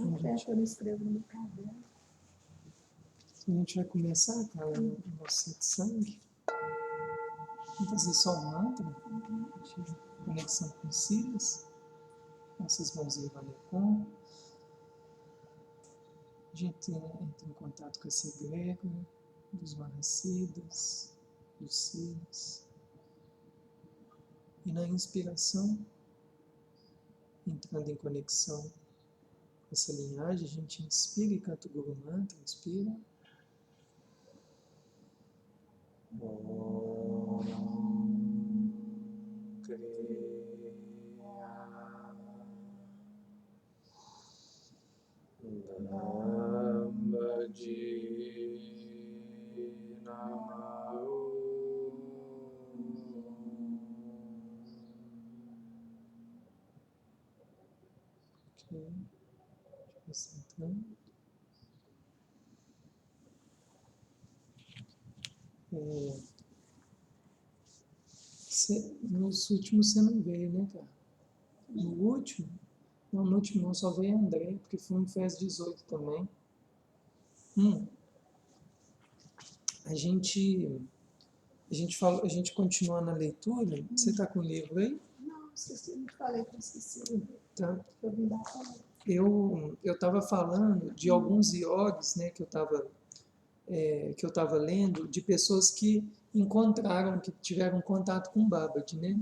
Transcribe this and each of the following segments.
Eu não escrevo no meu caderno. A gente vai começar, cara, no nosso sete sangue. Vamos fazer só um mantra, de conexão com os cílios. Nossas mãozinhas valecom. A gente entra em contato com esse egrégora dos Mahasiddhas, dos cílios. E na inspiração, entrando em conexão com essa linhagem, a gente inspira e canta o Guru Mantra, inspira. Concentrando. Nos últimos você não veio, né, cara? No último? Não, no último não, só veio André, porque foi às 18 também. A gente continua na leitura. Você está com o livro aí? Não, esqueci, não falei que eu esqueci. Tá. Eu vim dar pra Eu estava falando de alguns iogues, né, que eu estava lendo, de pessoas que que tiveram contato com Babaji, né?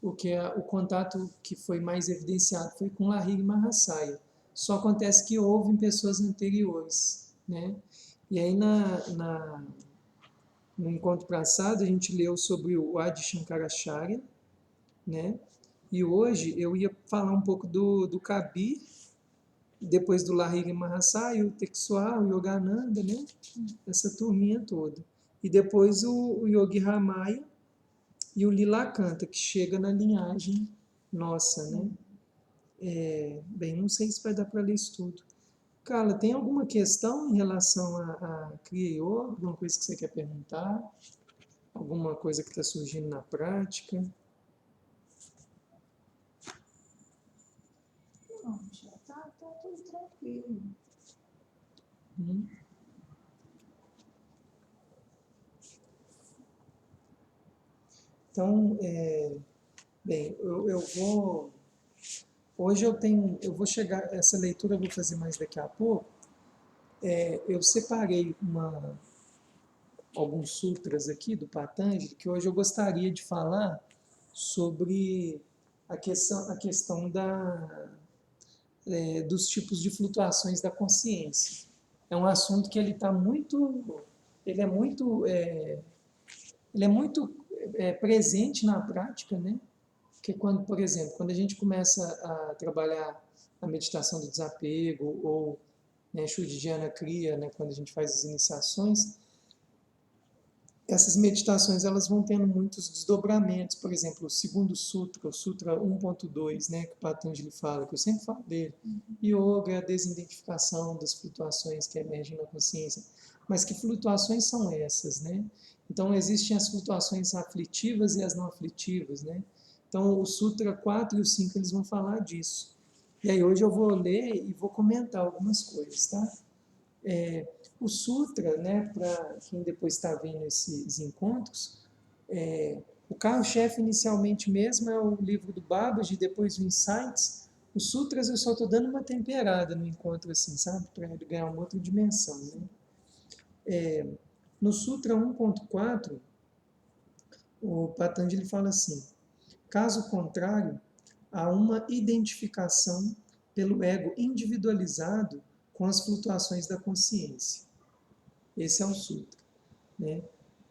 O contato que foi mais evidenciado foi com Lahiri Mahasaya. Só acontece que houve em pessoas anteriores, né? E aí no encontro passado a gente leu sobre o Adi Shankaracharya, né? E hoje eu ia falar um pouco do Kabir, depois do Lahiri Mahasaya, o Texual, o Yogananda, né? Essa turminha toda. E depois o Yogi Ramaya e o Lilakanta, que chega na linhagem nossa, né? Bem, não sei se vai dar para ler isso tudo. Carla, tem alguma questão em relação a Kriya Yoga? Alguma coisa que você quer perguntar? Alguma coisa que está surgindo na prática? Não, já tá tudo tranquilo. Então, bem, eu vou... Hoje eu vou chegar... Essa leitura eu vou fazer mais daqui a pouco. Eu separei alguns sutras aqui do Patanjali, que hoje eu gostaria de falar sobre a questão dos tipos de flutuações da consciência. É um assunto que ele é muito presente na prática, né? Porque por exemplo, quando a gente começa a trabalhar a meditação do desapego ou Shuddhijana Kriya, né, quando a gente faz as iniciações, essas meditações elas vão tendo muitos desdobramentos. Por exemplo, o segundo sutra, o Sutra 1.2, né, que o Patanjali fala, que eu sempre falo dele. Yoga é a desidentificação das flutuações que emergem na consciência. Mas que flutuações são essas, né? Então, existem as flutuações aflitivas e as não aflitivas, né? Então, o Sutra 4 e o 5 eles vão falar disso. E aí hoje eu vou ler e vou comentar algumas coisas, tá? O Sutra, né, para quem depois está vendo esses encontros, o carro-chefe inicialmente mesmo é o livro do Babaji, depois o Insights. Os Sutras eu só estou dando uma temperada no encontro, assim, sabe? Para ele ganhar uma outra dimensão, né? No Sutra 1.4, o Patanjali fala assim: caso contrário, há uma identificação pelo ego individualizado com as flutuações da consciência. Esse é o Sutra, né?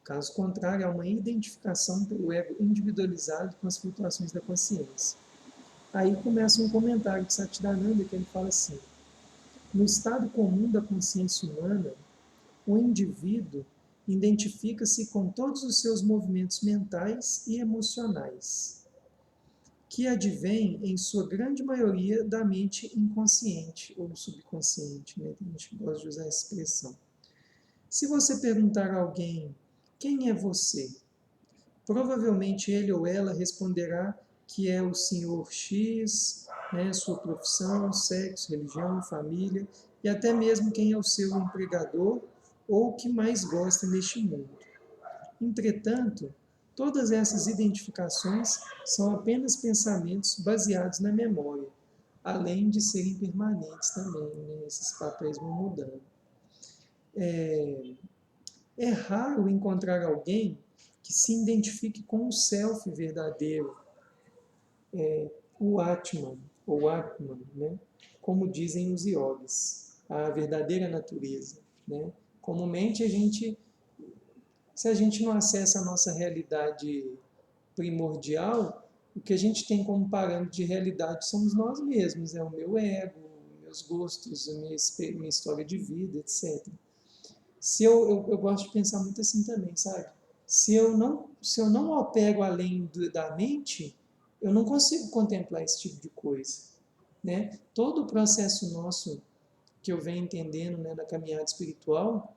Caso contrário, há uma identificação pelo ego individualizado com as flutuações da consciência. Aí começa um comentário de Satchidananda que ele fala assim: no estado comum da consciência humana, o indivíduo identifica-se com todos os seus movimentos mentais e emocionais, que advêm, em sua grande maioria, da mente inconsciente ou subconsciente, né? Tem gente que gosta de usar essa expressão. Se você perguntar a alguém quem é você, provavelmente ele ou ela responderá que é o senhor X, né, sua profissão, sexo, religião, família, e até mesmo quem é o seu empregador ou o que mais gosta neste mundo. Entretanto, todas essas identificações são apenas pensamentos baseados na memória, além de serem permanentes também, né? Esses papéis vão mudando. É raro encontrar alguém que se identifique com o self verdadeiro, o Atman, ou Atman, né? Como dizem os yogis, a verdadeira natureza. Né? Comumente, se a gente não acessa a nossa realidade primordial, o que a gente tem como parâmetro de realidade somos nós mesmos, é o meu ego, meus gostos, a minha história de vida, etc. Eu gosto de pensar muito assim também, sabe? Se eu não opero além da mente, eu não consigo contemplar esse tipo de coisa. Né? Todo o processo nosso que eu venho entendendo, né, na caminhada espiritual,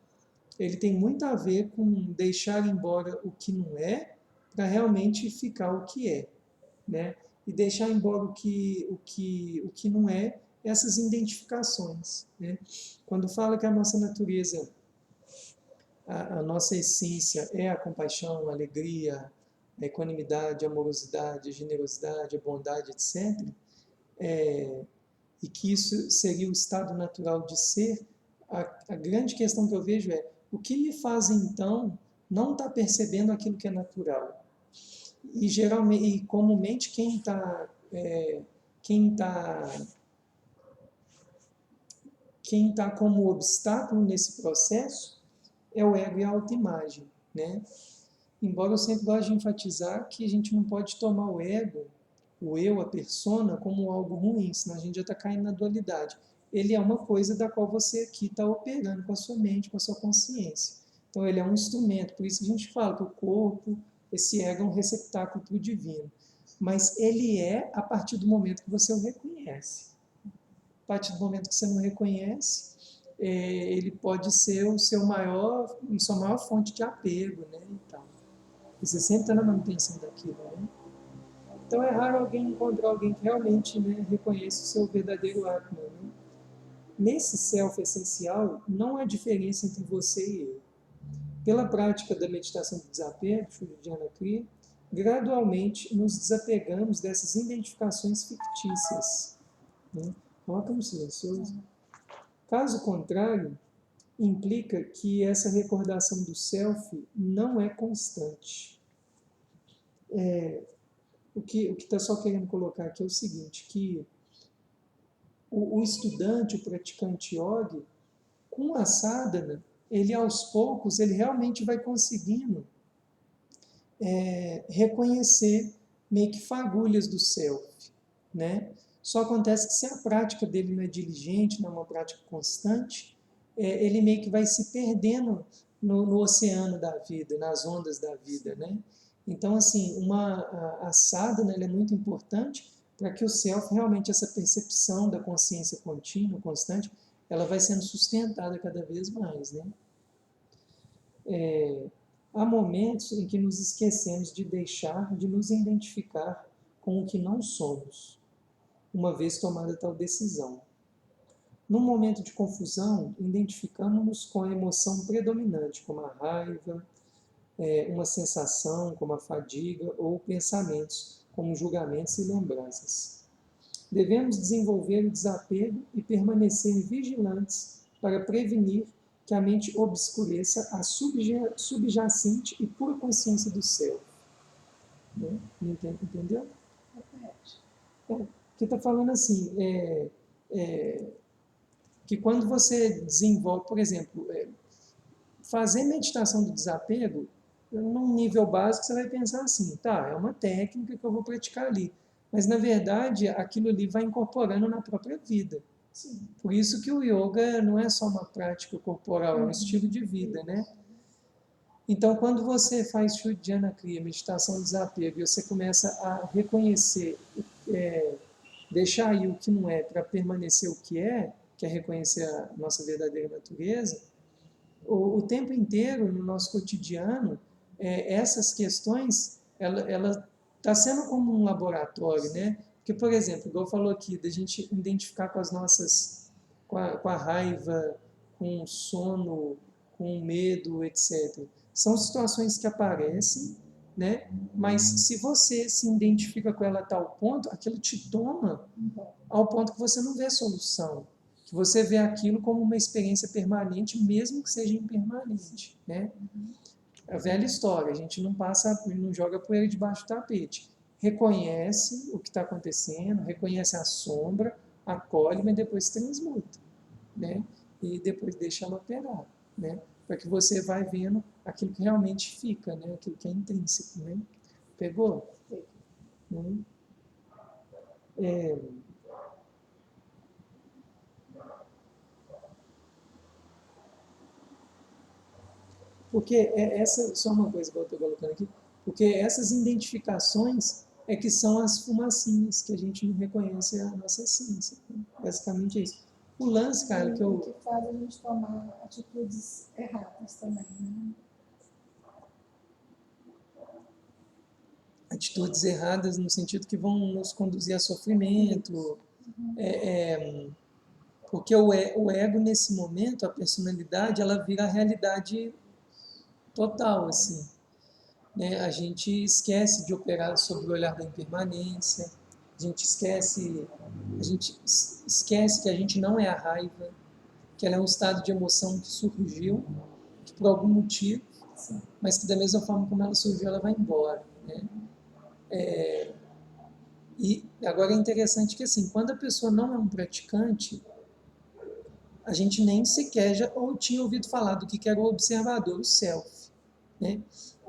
ele tem muito a ver com deixar embora o que não é para realmente ficar o que é. Né? E deixar embora o que não é, essas identificações. Né? Quando fala que a nossa natureza, a nossa essência é a compaixão, a alegria, a equanimidade, a amorosidade, a generosidade, a bondade, etc., e que isso seria o estado natural de ser, a grande questão que eu vejo é o que me faz então não estar percebendo aquilo que é natural. E geralmente, e comumente quem tá como obstáculo nesse processo é o ego e a autoimagem, né? Embora eu sempre goste de enfatizar que a gente não pode tomar o ego, o eu, a persona, como algo ruim, senão a gente já está caindo na dualidade. Ele é uma coisa da qual você aqui está operando com a sua mente, com a sua consciência. Então ele é um instrumento, por isso a gente fala que o corpo, esse ego é um receptáculo para o divino. Mas ele é a partir do momento que você o reconhece. A partir do momento que você não reconhece, ele pode ser a sua maior fonte de apego, né? Então, você sempre está na manutenção daquilo, né? Então é raro alguém encontrar alguém que realmente, né, reconheça o seu verdadeiro Atman. Né? Nesse self essencial, não há diferença entre você e eu. Pela prática da meditação do desapego, Shuddhana Kriya, gradualmente nos desapegamos dessas identificações fictícias. Né? Coloca no silencioso. Caso contrário, implica que essa recordação do self não é constante. O que está só querendo colocar aqui é o seguinte, que o estudante, o praticante yogi, com a sadhana, ele aos poucos, ele realmente vai conseguindo reconhecer meio que fagulhas do self, né? Só acontece que se a prática dele não é diligente, não é uma prática constante, ele meio que vai se perdendo no oceano da vida, nas ondas da vida, né? Então, assim, a sadhana é muito importante para que o self, realmente, essa percepção da consciência contínua, constante, ela vai sendo sustentada cada vez mais, né? Há momentos em que nos esquecemos de deixar de nos identificar com o que não somos, uma vez tomada tal decisão. Num momento de confusão, identificamos-nos com a emoção predominante, como a raiva, uma sensação, como a fadiga, ou pensamentos, como julgamentos e lembranças. Devemos desenvolver o desapego e permanecer vigilantes para prevenir que a mente obscureça a subjacente e pura consciência do self. Né? Entendeu? Que está falando assim, que quando você desenvolve, por exemplo, fazer meditação do desapego, num nível básico você vai pensar assim, tá, é uma técnica que eu vou praticar ali. Mas, na verdade, aquilo ali vai incorporando na própria vida. Sim. Por isso que o yoga não é só uma prática corporal, é um estilo de vida, né? Então, quando você faz Shuddhana Kriya, meditação do desapego, e você começa a reconhecer, deixar aí o que não é para permanecer o que é reconhecer a nossa verdadeira natureza, o tempo inteiro, no nosso cotidiano, essas questões, está sendo como um laboratório, né? Porque, por exemplo, igual falou aqui, da gente identificar com as nossas, com a raiva, com o sono, com o medo, etc. São situações que aparecem, né? Mas se você se identifica com ela a tal ponto, aquilo te toma ao ponto que você não vê solução, que você vê aquilo como uma experiência permanente, mesmo que seja impermanente, né? É a velha história, a gente não passa, não joga poeira debaixo do tapete. Reconhece o que está acontecendo, reconhece a sombra, acolhe, mas depois transmuta, né? E depois deixa ela operar, né? Para que você vai vendo aquilo que realmente fica, né? Aquilo que é intrínseco, né? Pegou? Hum. É, porque essa, só uma coisa que eu estou colocando aqui, porque essas identificações é que são as fumacinhas que a gente não reconhece a nossa essência. Né? Basicamente é isso. O lance, cara, que O eu. que faz a gente tomar atitudes erradas também, né? Atitudes erradas no sentido que vão nos conduzir a sofrimento. Porque o ego, nesse momento, a personalidade, ela vira a realidade total, assim. Né? A gente esquece de operar sob o olhar da impermanência, a gente esquece que a gente não é a raiva, que ela é um estado de emoção que surgiu, que por algum motivo, mas que da mesma forma como ela surgiu, ela vai embora. Né? E agora é interessante que assim, quando a pessoa não é um praticante, a gente nem sequer já ou tinha ouvido falar do que era o observador, o self. Né?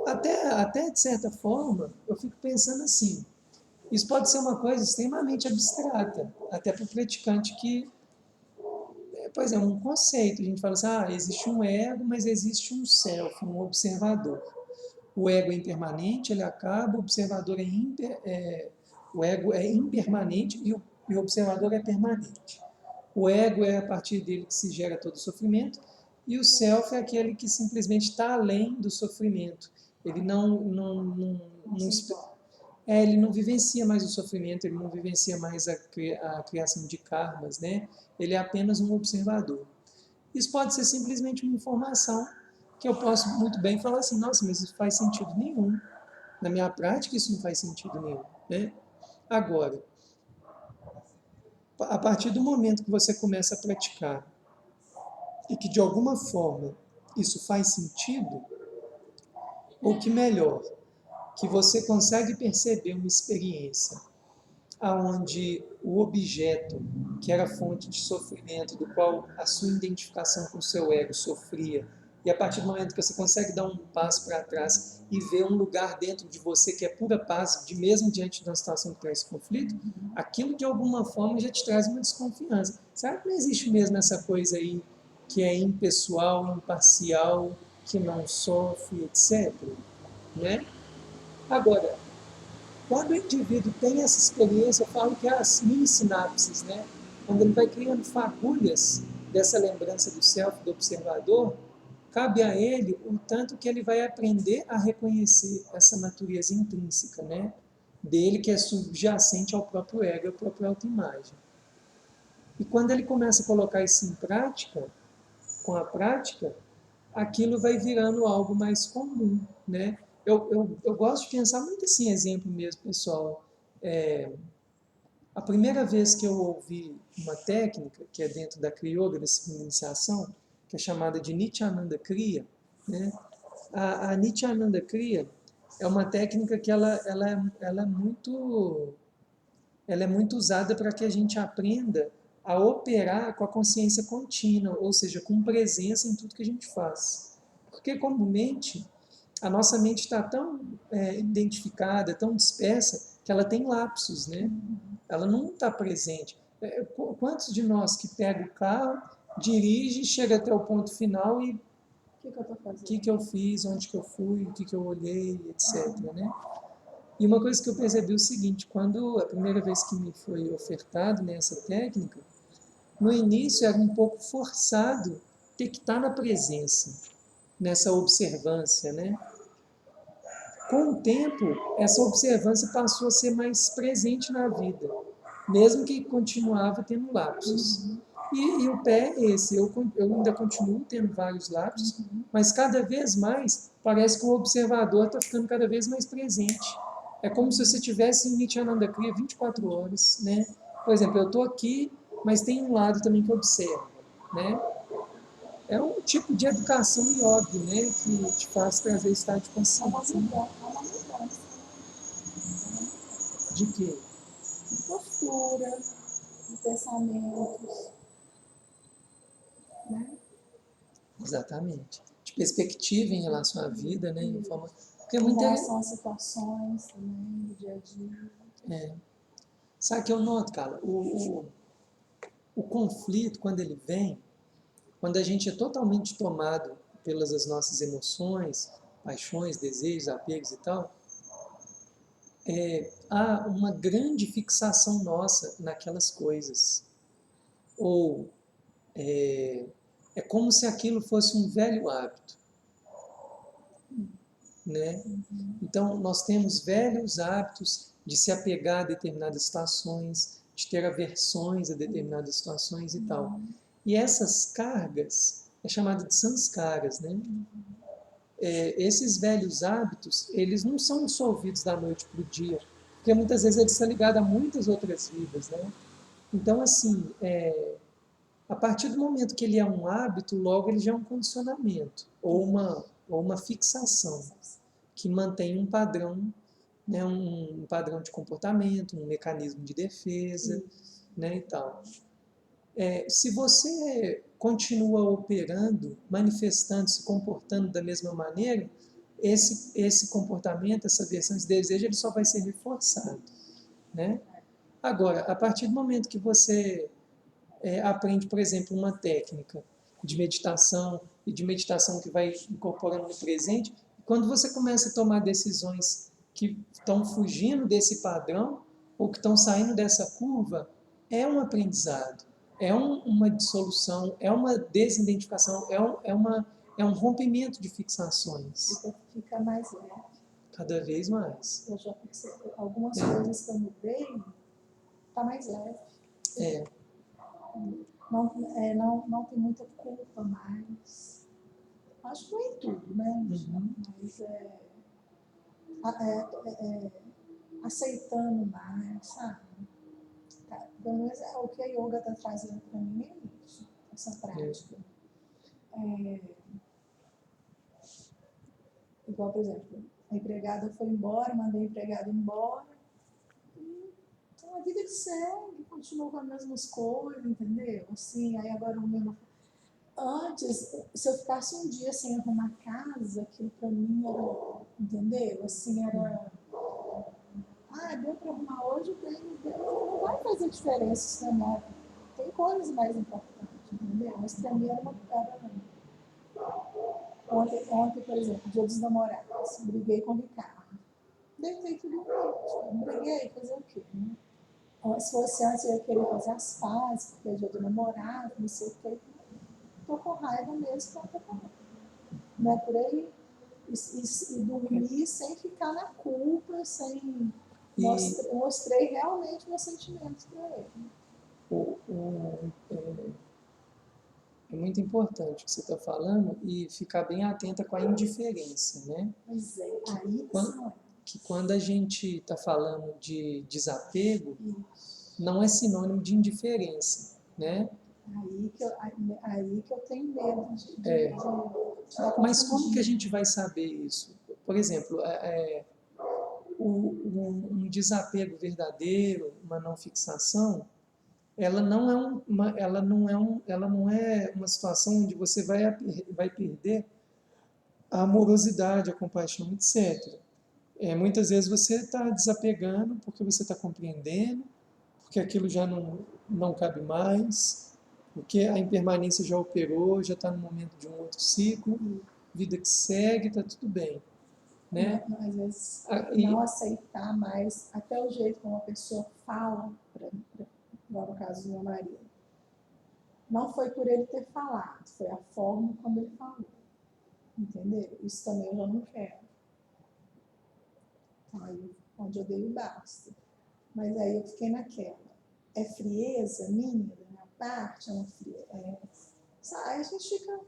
Até de certa forma, eu fico pensando assim, isso pode ser uma coisa extremamente abstrata, até para o praticante que, por exemplo, um conceito, a gente fala assim, existe um ego, mas existe um self, um observador. O ego é impermanente, ele acaba, o observador o ego é impermanente e o observador é permanente. O ego é a partir dele que se gera todo o sofrimento, e o self é aquele que simplesmente está além do sofrimento. Ele ele não vivencia mais o sofrimento, ele não vivencia mais a criação de karmas, né? Ele é apenas um observador. Isso pode ser simplesmente uma informação que eu posso muito bem falar assim, nossa, mas isso faz sentido nenhum. Na minha prática, isso não faz sentido nenhum. Né? Agora, a partir do momento que você começa a praticar e que de alguma forma isso faz sentido, ou que melhor, que você consegue perceber uma experiência aonde o objeto que era fonte de sofrimento, do qual a sua identificação com o seu ego sofria, e a partir do momento que você consegue dar um passo para trás e ver um lugar dentro de você que é pura paz, de mesmo diante de uma situação que traz conflito, aquilo de alguma forma já te traz uma desconfiança. Será que não existe mesmo essa coisa aí que é impessoal, imparcial, que não sofre, etc. Né? Agora, quando o indivíduo tem essa experiência, eu falo que é as mini sinapses, né? Quando ele vai criando fagulhas dessa lembrança do self, do observador, cabe a ele o tanto que ele vai aprender a reconhecer essa natureza intrínseca, né? Dele que é subjacente ao próprio ego, à própria autoimagem. E quando ele começa a colocar isso em prática, com a prática, aquilo vai virando algo mais comum, né? Eu gosto de pensar muito assim, exemplo mesmo, pessoal. A primeira vez que eu ouvi uma técnica, que é dentro da Kriya Yoga, da segunda iniciação, que é chamada de Nityananda Kriya, né? A Nityananda Kriya é uma técnica que ela é muito usada para que a gente aprenda a operar com a consciência contínua, ou seja, com presença em tudo que a gente faz. Porque comumente a nossa mente está tão identificada, tão dispersa, que ela tem lapsos, né? Ela não está presente. Quantos de nós que pega o carro, dirige, chega até o ponto final e O que eu estou fazendo? o que eu fiz, onde que eu fui, o que eu olhei, etc. Né? E uma coisa que eu percebi é o seguinte, quando a primeira vez que me foi ofertado nessa técnica, no início era um pouco forçado ter que estar na presença, nessa observância, né? com o tempo, essa observância passou a ser mais presente na vida, mesmo que continuava tendo lapsos. E o pé é esse, eu ainda continuo tendo vários lapsos, mas cada vez mais parece que o observador está ficando cada vez mais presente. É como se você estivesse em Nityananda Kriya 24 horas, né? Por exemplo, eu estou aqui, mas tem um lado também que observa, né? É um tipo de educação yoga, né? Que te faz trazer estado de É uma consciência. Né? mudança De quê? de postura, de pensamentos, né? Exatamente. De perspectiva em relação à vida, né? Em forma... Porque é Em muito relação às situações também do dia a dia. Sabe o que eu noto, cara? O conflito, quando ele vem, quando a gente é totalmente tomado pelas as nossas emoções, paixões, desejos, apegos e tal, há uma grande fixação nossa naquelas coisas. Ou é como se aquilo fosse um velho hábito, né? Então, nós temos velhos hábitos de se apegar a determinadas situações, de ter aversões a determinadas situações e tal. E essas cargas é chamada de sanskaras, né? Esses velhos hábitos, eles não são dissolvidos da noite para o dia, porque muitas vezes eles estão ligados a muitas outras vidas, né? Então, assim, a partir do momento que ele é um hábito, logo ele já é um condicionamento, ou uma fixação, que mantém um padrão, né, um padrão de comportamento, um mecanismo de defesa, né, e tal. Se você continua operando, manifestando, se comportando da mesma maneira, esse comportamento, essa versão, esse desejo, ele só vai ser reforçado, né? Agora, a partir do momento que você aprende, por exemplo, uma técnica de meditação e de meditação que vai incorporando no presente, quando você começa a tomar decisões que estão fugindo desse padrão ou que estão saindo dessa curva, é um aprendizado, uma dissolução, é uma desidentificação, é um rompimento de fixações. Fica mais leve. Cada vez mais. Eu já percebi algumas coisas que eu mudei, tá mais leve. Não tem muita culpa mais. Acho que não é em tudo, né? Mas aceitando mais, sabe? Pelo menos o que a yoga está trazendo para mim é isso, essa prática. Igual, por exemplo, a empregada foi embora, mandei a empregada embora. Então, a vida que segue, continua com as mesmas coisas, entendeu? Assim, aí agora o meu... Antes, se eu ficasse um dia sem arrumar casa, aquilo para mim era, entendeu? Assim, era... deu para arrumar hoje, não vai fazer diferença isso na minha vida. Tem coisas mais importantes, entendeu? Mas para mim era uma... Ontem, por exemplo, dia dos namorados, briguei com o Ricardo. Deitei tudo noite. Não briguei, fazer o quê? Né? Se fosse antes, eu ia querer fazer as pazes, porque é dia do namorado, não sei o quê. Estou com raiva mesmo, então estou com raiva. Não é por aí? E dormir sem ficar na culpa, sem... Mostrei realmente meus sentimentos para ele. É muito importante o que você está falando e ficar bem atenta com a indiferença, né? Pois é, aí que quando a gente está falando de desapego, não é sinônimo de indiferença, né? Aí que eu tenho medo Mas como que a gente vai saber isso? Por exemplo, um desapego verdadeiro, uma não fixação, ela não é uma situação onde você vai perder a amorosidade, a compaixão, etc. Muitas vezes você está desapegando porque você está compreendendo, porque aquilo já não cabe mais, porque a impermanência já operou, já está no momento de um outro ciclo, vida que segue, está tudo bem. Né? Às vezes, não aceitar mais até o jeito como a pessoa fala, igual no caso do meu marido. Não foi por ele ter falado, foi a forma como ele falou. Entendeu? Isso também eu já não quero. Aí, onde eu dei o basta. Mas aí eu fiquei naquela. É frieza minha, da minha parte? É uma frieza? Aí a gente fica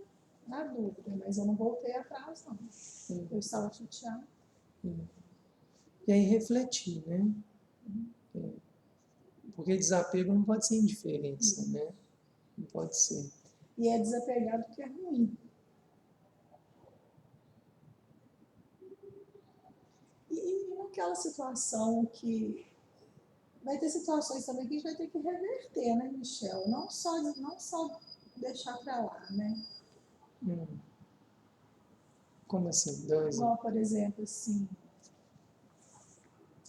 na dúvida, mas eu não voltei atrás, não. Eu estava chateada. E aí refletir, né? Porque desapego não pode ser indiferença, né? Não pode ser. E é desapegado que é ruim. E naquela situação que... Vai ter situações também que a gente vai ter que reverter, né, Michel? Não só deixar para lá, né? Como assim? Dá um exemplo. Igual, por exemplo, assim,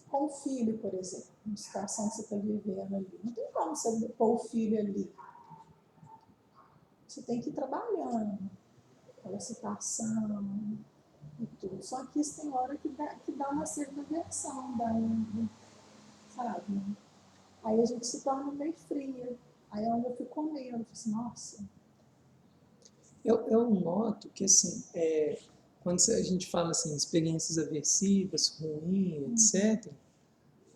com o filho, por exemplo, uma situação que você está vivendo ali. Não tem como você pôr o filho ali. Você tem que ir trabalhando aquela situação e tudo. Só que isso tem hora que dá uma certa versão, sabe? Né? Aí a gente se torna meio fria. Aí é onde eu fico com medo. Eu fico assim, nossa. Eu noto que, assim, quando a gente fala assim, experiências aversivas, ruins, etc.,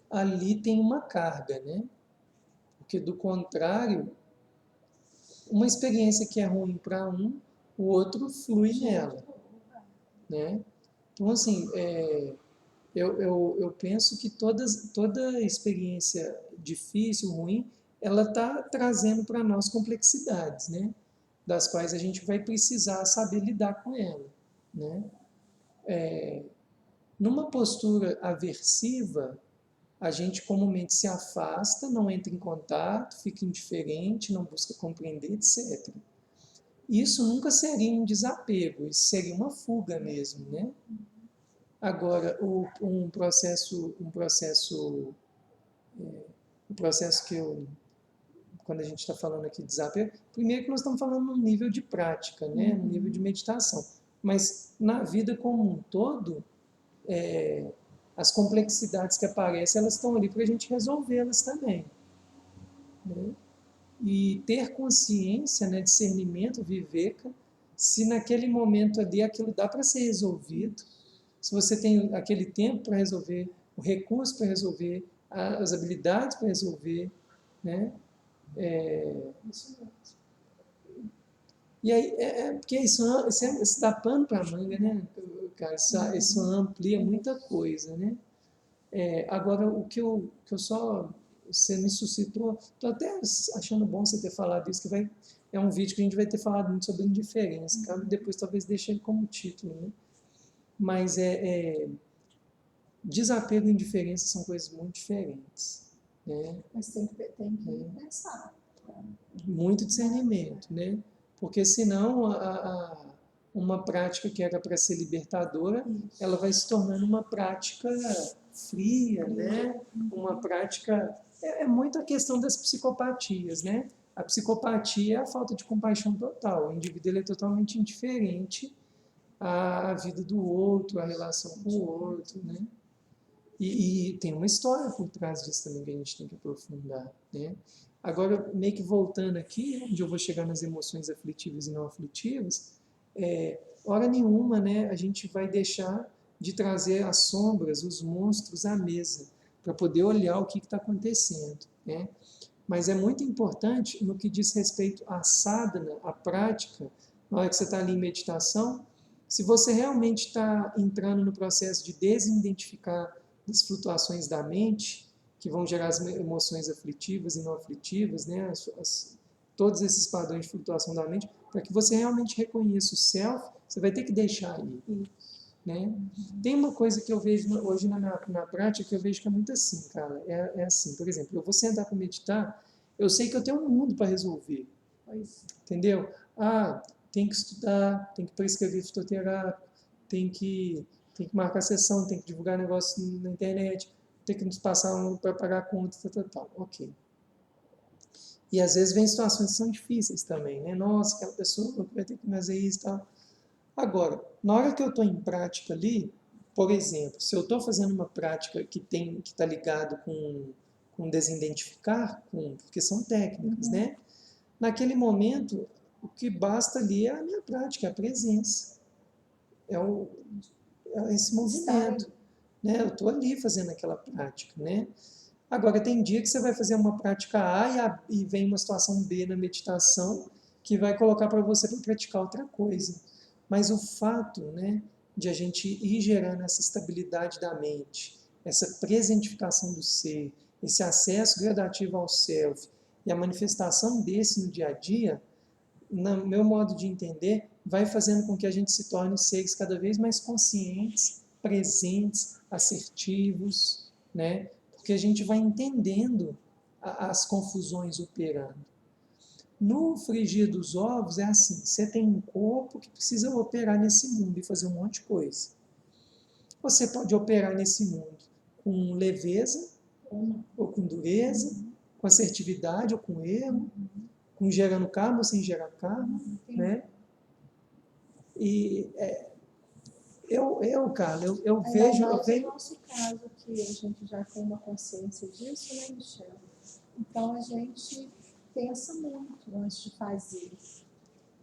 ali tem uma carga, né? Porque, do contrário, uma experiência que é ruim para um, o outro flui nela, né? Então, assim, eu penso que toda experiência difícil, ruim, ela está trazendo para nós complexidades, né? Das quais a gente vai precisar saber lidar com ela, né? Numa postura aversiva, a gente comumente se afasta, não entra em contato, fica indiferente, não busca compreender, etc. Isso nunca seria um desapego, isso seria uma fuga mesmo, né? Agora, um processo que eu, quando a gente está falando aqui de desapego, primeiro que nós estamos falando num nível de prática, né? Num nível de meditação. Mas na vida como um todo, as complexidades que aparecem, elas estão ali para a gente resolvê-las também, né? E ter consciência, né, discernimento, viveka, se naquele momento ali aquilo dá para ser resolvido, se você tem aquele tempo para resolver, o recurso para resolver, as habilidades para resolver, né? E aí, porque isso dá pano para a manga, né, cara? Isso amplia muita coisa, né? Agora, o que eu só... Você me suscitou... Estou até achando bom você ter falado isso, que é um vídeo que a gente vai ter falado muito sobre indiferença. Cara, depois talvez deixe ele como título, né? Mas desapego e indiferença são coisas muito diferentes, né? Mas tem que pensar. Muito discernimento, né? Porque senão uma prática que era para ser libertadora, ela vai se tornando uma prática fria, né? Uma prática... É muito a questão das psicopatias, né? A psicopatia é a falta de compaixão total. O indivíduo ele é totalmente indiferente à vida do outro, à relação com o outro, né? E tem uma história por trás disso também que a gente tem que aprofundar, né? Agora, meio que voltando aqui, onde eu vou chegar nas emoções aflitivas e não aflitivas, hora nenhuma, né, a gente vai deixar de trazer as sombras, os monstros à mesa, para poder olhar o que está acontecendo, né? Mas é muito importante no que diz respeito à sadhana, à prática, na hora que você está ali em meditação, se você realmente está entrando no processo de desidentificar das flutuações da mente, que vão gerar as emoções aflitivas e não aflitivas, né? Todos esses padrões de flutuação da mente, para que você realmente reconheça o self, você vai ter que deixar ali, né? Tem uma coisa que eu vejo hoje na prática, que eu vejo que é muito assim, cara, é assim, por exemplo, eu vou sentar para meditar, eu sei que eu tenho um mundo para resolver, entendeu? Tem que estudar, tem que prescrever fitoterápico, tem que marcar sessão, tem que divulgar negócio na internet, tem que nos passar para pagar a conta, tal. Ok. E às vezes vem situações que são difíceis também, né? Nossa, aquela pessoa vai ter que fazer isso e tal. Agora, na hora que eu estou em prática ali, por exemplo, se eu estou fazendo uma prática que está ligado com desidentificar, porque são técnicas, né? Naquele momento, o que basta ali é a minha prática, a presença. É esse movimento. né? Eu estou ali fazendo aquela prática, né? Agora, tem dia que você vai fazer uma prática e vem uma situação B na meditação que vai colocar para você para praticar outra coisa. Mas o fato, né, de a gente ir gerando essa estabilidade da mente, essa presentificação do ser, esse acesso gradativo ao self e a manifestação desse no dia a dia, no meu modo de entender, vai fazendo com que a gente se torne seres cada vez mais conscientes, presentes, assertivos, né? Porque a gente vai entendendo as confusões operando. No frigir dos ovos é assim, você tem um corpo que precisa operar nesse mundo e fazer um monte de coisa. Você pode operar nesse mundo com leveza, ou com dureza, com assertividade ou com erro, com gerando karma ou sem gerar karma, né? E cara, eu vejo... No nosso caso, que a gente já tem uma consciência disso, né, Michel? Então, a gente pensa muito antes de fazer.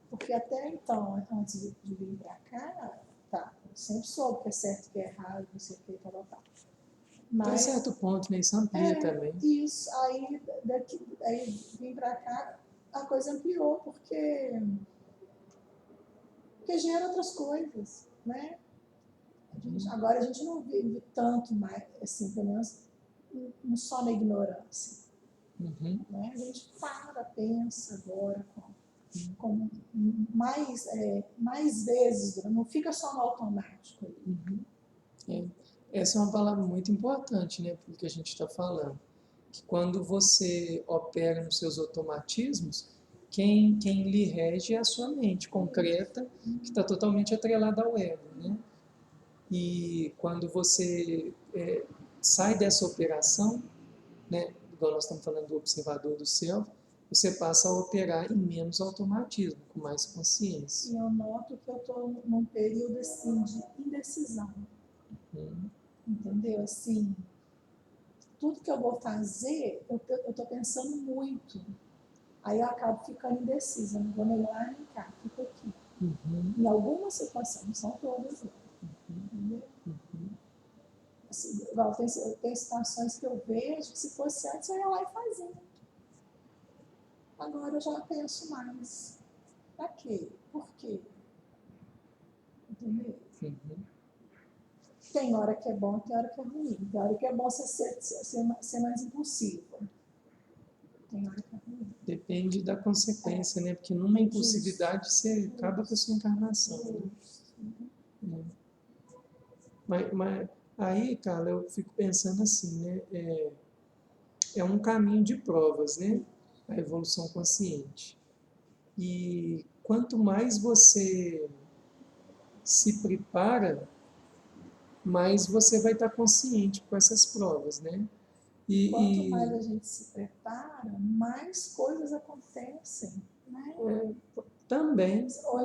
Porque até então, antes de vir para cá, tá, eu sempre soube que é certo, que é errado, não sei o que, tal. Mas, a certo ponto, nem sabia também. Isso, aí vim para cá, a coisa ampliou, porque gera outras coisas, né? Agora a gente não vive tanto mais, assim, pelo menos não só na ignorância. Né? A gente pensa agora com mais vezes, não fica só no automático. Essa é uma palavra muito importante, né, porque que a gente está falando. Que quando você opera nos seus automatismos, quem lhe rege é a sua mente concreta, que está totalmente atrelada ao ego, né? E quando você sai dessa operação, né, igual nós estamos falando do observador do self, você passa a operar em menos automatismo, com mais consciência. E eu noto que eu estou num período assim de indecisão. Entendeu? Assim, tudo que eu vou fazer, eu estou pensando muito. Aí eu acabo ficando indecisa, não vou nem lá nem cá, fico aqui. Em algumas situações, não são todas, não. Entendeu? Assim, tem situações que eu vejo que se fosse antes eu ia lá e fazia. Agora eu já penso mais. Pra quê? Por quê? Entendeu? Tem hora que é bom, tem hora que é ruim. Tem hora que é bom ser mais impulsiva. Tem hora que é ruim. Depende da consequência, né? Porque numa impulsividade você acaba com a sua encarnação. Né? Mas aí, cara, eu fico pensando assim, né? É um caminho de provas, né? A evolução consciente. E quanto mais você se prepara, mais você vai estar consciente com essas provas, né? Quanto mais a gente se prepara, mais coisas acontecem, né? Também. Ou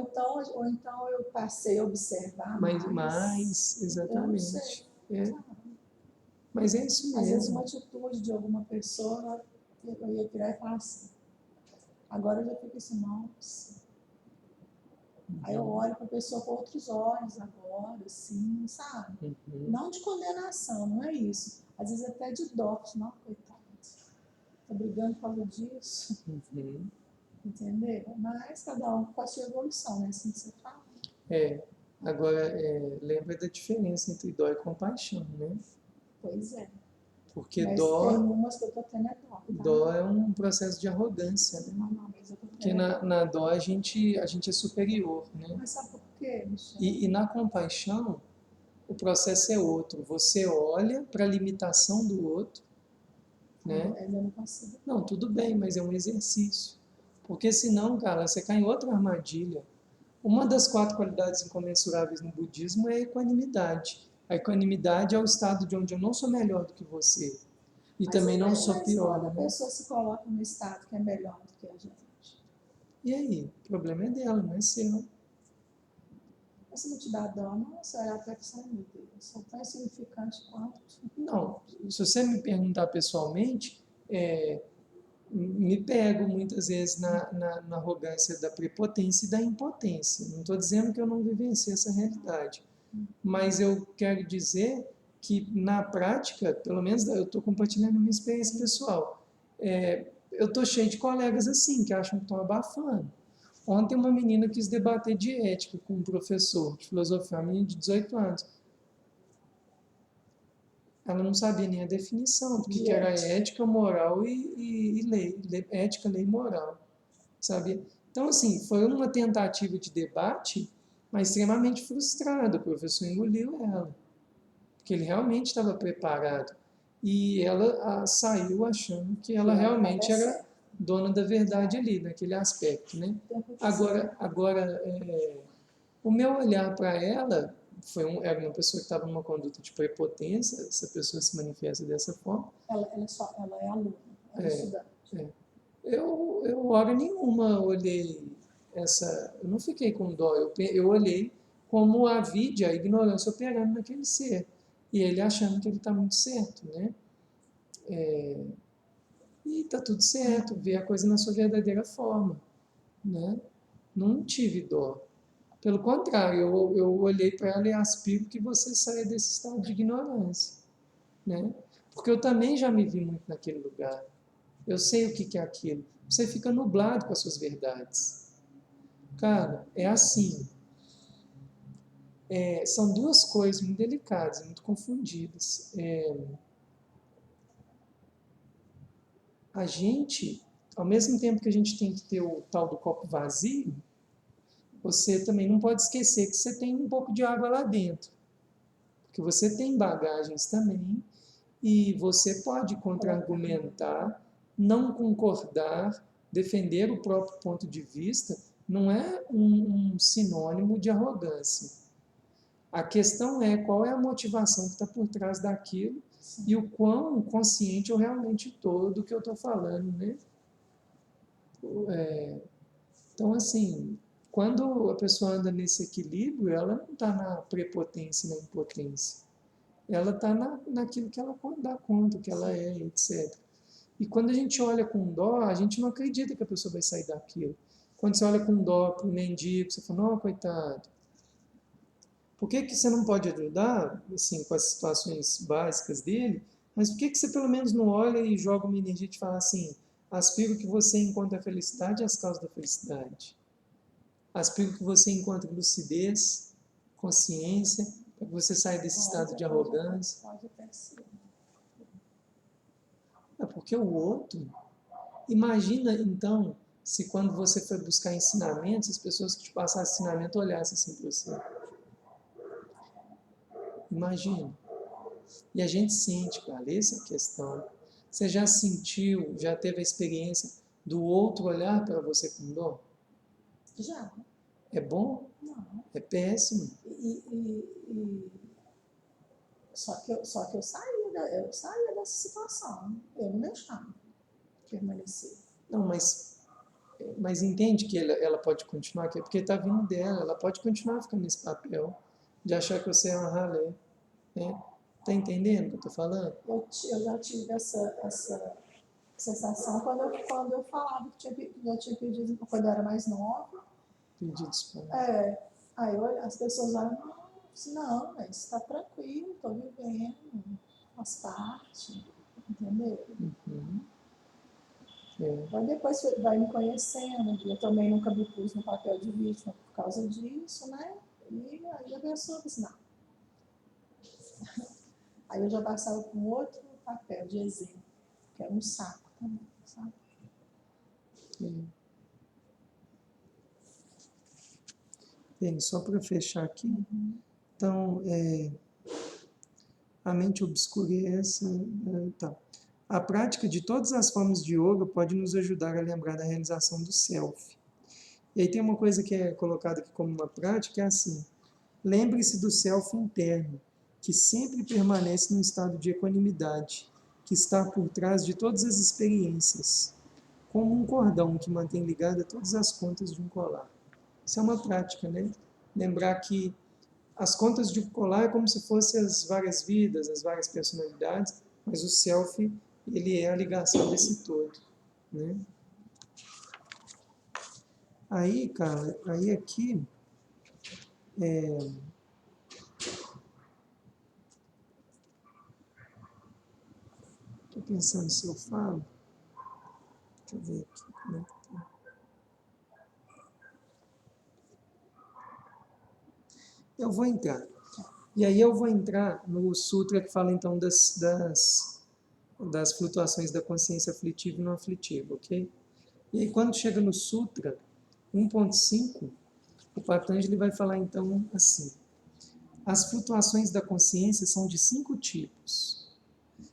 então eu passei a observar mais, exatamente. Mas é isso mesmo. Às vezes uma atitude de alguma pessoa, eu ia virar e falar assim. Agora eu já fico assim, nossa. Aí eu olho para a pessoa com outros olhos agora, assim, sabe? Não de condenação, não é isso. Às vezes até de dó, não, coitado. Estou brigando por causa disso. Entendeu? Mas cada um com a sua evolução, né? Assim que você fala. Agora, lembra da diferença entre dó e compaixão, né? Pois é. Porque mas dó... tem umas que eu estou tendo dó. Tá? Dó é um processo de arrogância, né? Não, mas eu tô Porque na dó a gente é superior, né? Mas sabe por quê, Michel? E na compaixão, o processo é outro. Você olha para a limitação do outro, né? Eu não consigo. Não, tudo bem, mas é um exercício. Porque senão, cara, você cai em outra armadilha. Uma das 4 qualidades incomensuráveis no budismo é a equanimidade. A equanimidade é o estado de onde eu não sou melhor do que você. E mas também não sou pior. Mas quando a pessoa se coloca no estado que é melhor do que a gente. E aí? O problema é dela, não é seu. Mas se não te dá dó, não, você olhar para essa, meu Deus, sou tão insignificante quanto. Não, se você me perguntar pessoalmente, me pego muitas vezes na arrogância da prepotência e da impotência. Não estou dizendo que eu não vivenciei essa realidade, mas eu quero dizer que na prática, pelo menos eu estou compartilhando minha experiência pessoal, eu estou cheio de colegas assim, que acham que estão abafando. Ontem uma menina quis debater de ética com um professor de filosofia, uma menina de 18 anos. Ela não sabia nem a definição do que era ética, moral e lei. Ética, lei e moral. Sabia? Então, assim, foi uma tentativa de debate, mas extremamente frustrada. O professor engoliu ela, porque ele realmente estava preparado. E ela saiu achando que ela realmente era dona da verdade ali, naquele aspecto, né? Agora o meu olhar para ela era uma pessoa que estava numa conduta de prepotência, essa pessoa se manifesta dessa forma. Ela é aluna, ela é estudante. Eu hora nenhuma olhei eu não fiquei com dó, eu olhei como a vídia, a ignorância operando naquele ser. E ele achando que ele está muito certo, né? E está tudo certo, ver a coisa na sua verdadeira forma, né? Não tive dó. Pelo contrário, eu olhei para ela e aspiro que você saia desse estado de ignorância, né? Porque eu também já me vi muito naquele lugar. Eu sei o que é aquilo. Você fica nublado com as suas verdades. Cara, é assim. São duas coisas muito delicadas, muito confundidas. A gente, ao mesmo tempo que a gente tem que ter o tal do copo vazio, você também não pode esquecer que você tem um pouco de água lá dentro. Porque você tem bagagens também e você pode contra-argumentar, não concordar, defender o próprio ponto de vista, não é um sinônimo de arrogância. A questão é qual é a motivação que está por trás daquilo. Sim. E o quão consciente eu realmente estou do que eu estou falando, né? Então, assim, quando a pessoa anda nesse equilíbrio, ela não está na prepotência e na impotência. Ela está naquilo que ela dá conta, que ela é, etc. E quando a gente olha com dó, a gente não acredita que a pessoa vai sair daquilo. Quando você olha com dó para o mendigo, você fala, não, coitado. Por que você não pode ajudar, assim, com as situações básicas dele, mas por que você pelo menos não olha e joga uma energia de falar assim, aspiro que você encontre a felicidade e as causas da felicidade. Aspiro que você encontre lucidez, consciência, para que você saia desse estado de arrogância. Porque o outro... Imagina, então, se quando você foi buscar ensinamentos, as pessoas que te passaram ensinamento olhassem assim para você. Imagina. E a gente sente, cara, essa é a questão. Você já sentiu, já teve a experiência do outro olhar para você com dó? Já. É bom? Não. É péssimo. Só que eu saía dessa situação. Eu não deixava permanecer. Não, mas entende que ela pode continuar aqui, porque está vindo dela, ela pode continuar ficando nesse papel de achar que você é uma ralé. Né? Tá entendendo o que eu estou falando? Eu já tive essa sensação quando eu falava que eu tinha pedido, quando eu era mais nova. Pedido desculpa. Aí as pessoas olham, não, mas está tranquilo, estou vivendo, faz parte, entendeu? Uhum. Mas depois vai me conhecendo, eu também nunca me pus no papel de vítima por causa disso, né? E aí a pessoa disse, não. Aí eu já passava com outro papel de exemplo, que era um saco também, sabe? Bem, só para fechar aqui, então, a mente obscurece, tá. A prática de todas as formas de yoga pode nos ajudar a lembrar da realização do self. E aí tem uma coisa que é colocada aqui como uma prática, que é assim, lembre-se do self interno, que sempre permanece num estado de equanimidade, que está por trás de todas as experiências, como um cordão que mantém ligada todas as pontas de um colar. Isso é uma prática, né? Lembrar que as contas de um colar é como se fossem as várias vidas, as várias personalidades, mas o self, ele é a ligação desse todo, né? Aí, cara, aí aqui, Estou pensando se eu falo. Deixa eu ver aqui como é que tá. Eu vou entrar. E aí eu vou entrar no sutra que fala então das flutuações da consciência aflitiva e não aflitiva, ok? E aí quando chega no sutra 1.5, o Patanjali vai falar então assim: as flutuações da consciência são de 5 tipos,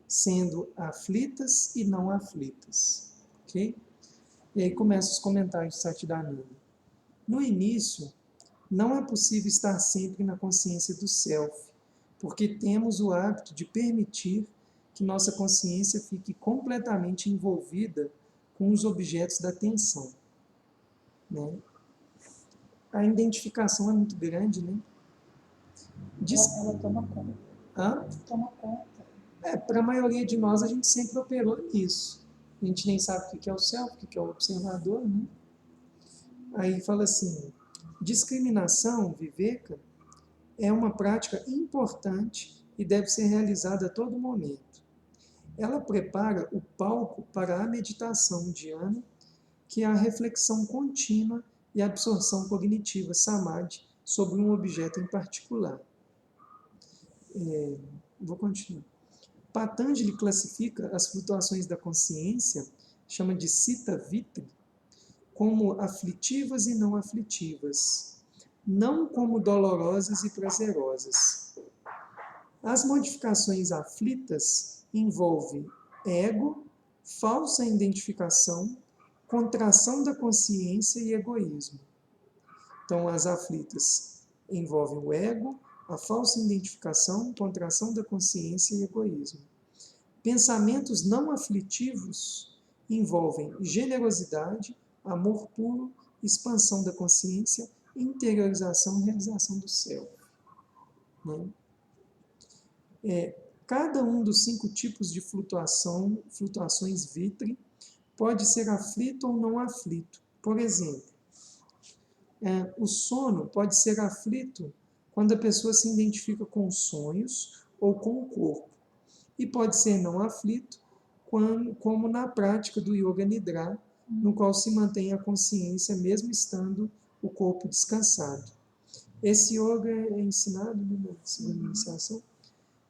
sendo aflitas e não aflitas, ok? E aí começam os comentários de Satchidananda. No início, não é possível estar sempre na consciência do self, porque temos o hábito de permitir que nossa consciência fique completamente envolvida com os objetos da atenção, né? A identificação é muito grande, né? Ela toma conta. Hã? Toma conta. Para a maioria de nós, a gente sempre operou nisso. A gente nem sabe o que é o self, o que é o observador, né? Aí fala assim, discriminação, viveka, é uma prática importante e deve ser realizada a todo momento. Ela prepara o palco para a meditação dhyana, que é a reflexão contínua e a absorção cognitiva, samadhi, sobre um objeto em particular. Vou continuar. Patanjali classifica as flutuações da consciência, chama de Citta Vitri, como aflitivas e não aflitivas, não como dolorosas e prazerosas. As modificações aflitas envolvem ego, falsa identificação, contração da consciência e egoísmo. Então, as aflitas envolvem o ego, a falsa identificação, contração da consciência e egoísmo. Pensamentos não aflitivos envolvem generosidade, amor puro, expansão da consciência, interiorização e realização do self. Né? Cada um dos 5 tipos de flutuações vitri, pode ser aflito ou não aflito. Por exemplo, o sono pode ser aflito quando a pessoa se identifica com sonhos ou com o corpo. E pode ser não aflito, como na prática do Yoga Nidra, no qual se mantém a consciência mesmo estando o corpo descansado. Esse yoga é ensinado na segunda iniciação.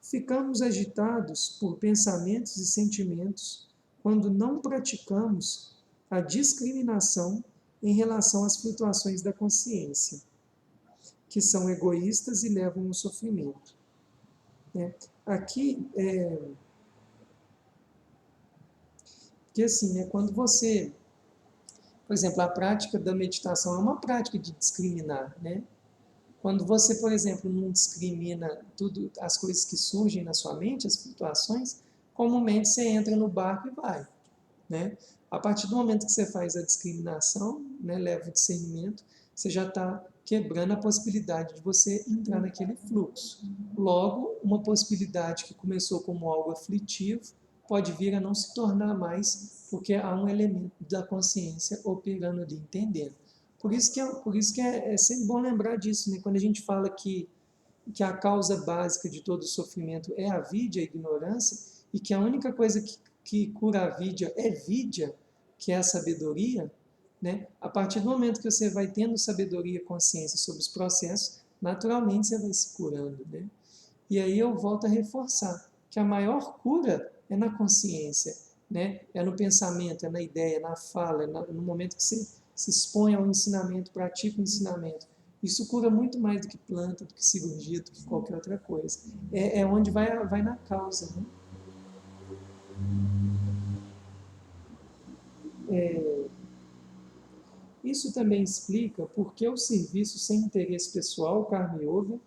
Ficamos agitados por pensamentos e sentimentos quando não praticamos a discriminação em relação às flutuações da consciência, que são egoístas e levam ao sofrimento. Aqui, porque assim, quando você, por exemplo, a prática da meditação é uma prática de discriminar, né? Quando você, por exemplo, não discrimina tudo, as coisas que surgem na sua mente, as flutuações, comumente você entra no barco e vai, né? A partir do momento que você faz a discriminação, né, leva o discernimento, você já está quebrando a possibilidade de você entrar naquele fluxo. Logo, uma possibilidade que começou como algo aflitivo pode vir a não se tornar mais, porque há um elemento da consciência operando ali, entendendo. Por isso que é sempre bom lembrar disso, né? Quando a gente fala que a causa básica de todo o sofrimento é a vidya, a ignorância, e que a única coisa que cura a vidya é vidya, que é a sabedoria, né? A partir do momento que você vai tendo sabedoria e consciência sobre os processos, naturalmente você vai se curando, né? E aí eu volto a reforçar que a maior cura é na consciência, né? É no pensamento, é na ideia, na fala, no momento que você se expõe ao ensinamento, pratica o ensinamento. Isso cura muito mais do que planta, do que cirurgia, do que qualquer outra coisa. É onde vai na causa, né? Isso também explica por que o serviço sem interesse pessoal, Karma Yoga,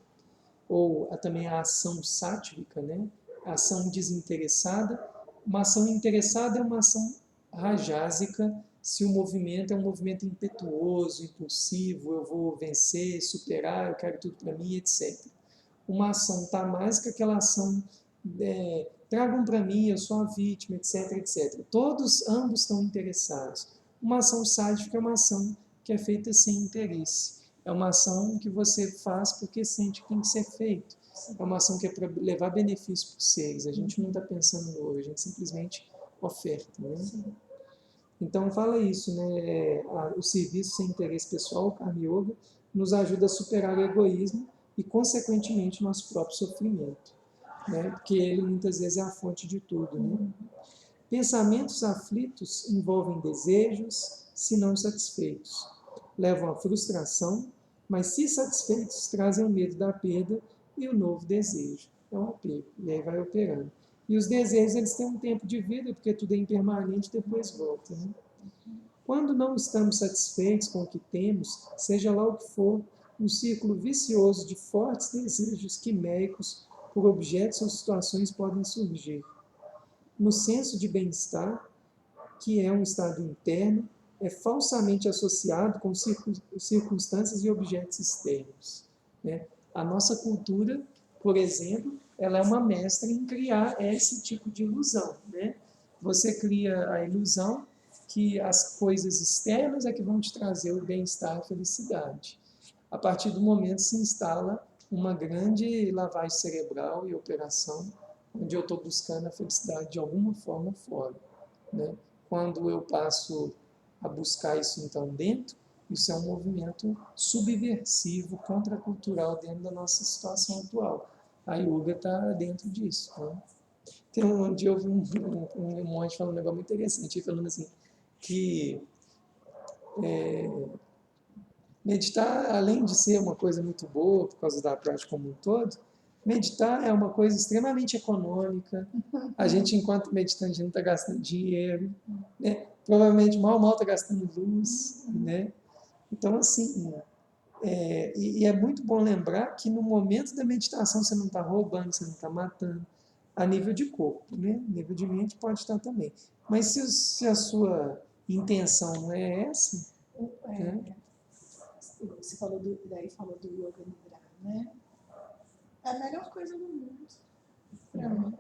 ou também a ação sátvica, né? A ação desinteressada. Uma ação interessada é uma ação rajásica, se o movimento é um movimento impetuoso, impulsivo, eu vou vencer, superar, eu quero tudo para mim, etc. Uma ação tamásica é aquela ação, tragam para mim, eu sou a vítima, etc, etc. Ambos estão interessados. Uma ação sádica é uma ação que é feita sem interesse. É uma ação que você faz porque sente que tem que ser feito. é uma ação que é para levar benefício para os seres. A gente não está pensando no outro, a gente simplesmente oferta, né? Sim. Então fala isso, né? O serviço sem interesse pessoal, o Karma Yoga, nos ajuda a superar o egoísmo e, consequentemente, nosso próprio sofrimento, né? Porque ele muitas vezes é a fonte de tudo, né? Pensamentos aflitos envolvem desejos, se não satisfeitos. Levam à frustração, mas se satisfeitos, trazem o medo da perda e o novo desejo. É um apego, e aí vai operando. E os desejos, eles têm um tempo de vida, porque tudo é impermanente, depois volta, né? Quando não estamos satisfeitos com o que temos, seja lá o que for, um círculo vicioso de fortes desejos quiméricos por objetos ou situações podem surgir. No senso de bem-estar, que é um estado interno, é falsamente associado com circunstâncias e objetos externos, né? A nossa cultura, por exemplo, ela é uma mestra em criar esse tipo de ilusão, né? Você cria a ilusão que as coisas externas é que vão te trazer o bem-estar e a felicidade. A partir do momento se instala uma grande lavagem cerebral e operação, onde eu estou buscando a felicidade de alguma forma fora, né? Quando eu passo a buscar isso então dentro, isso é um movimento subversivo, contracultural dentro da nossa situação atual. A yoga está dentro disso, né? Tem um dia eu vi um monge falando um negócio muito interessante, falando assim, que meditar, além de ser uma coisa muito boa, por causa da prática como um todo, meditar é uma coisa extremamente econômica. A gente, enquanto meditante, não está gastando dinheiro, né? Provavelmente mal está gastando luz, né? Então, assim, e é muito bom lembrar que no momento da meditação você não está roubando, você não está matando, a nível de corpo, né? A nível de mente pode estar também. Mas se a sua intenção não é essa, né? Você falou do Yoga Nidra, né? É a melhor coisa do mundo, para mim.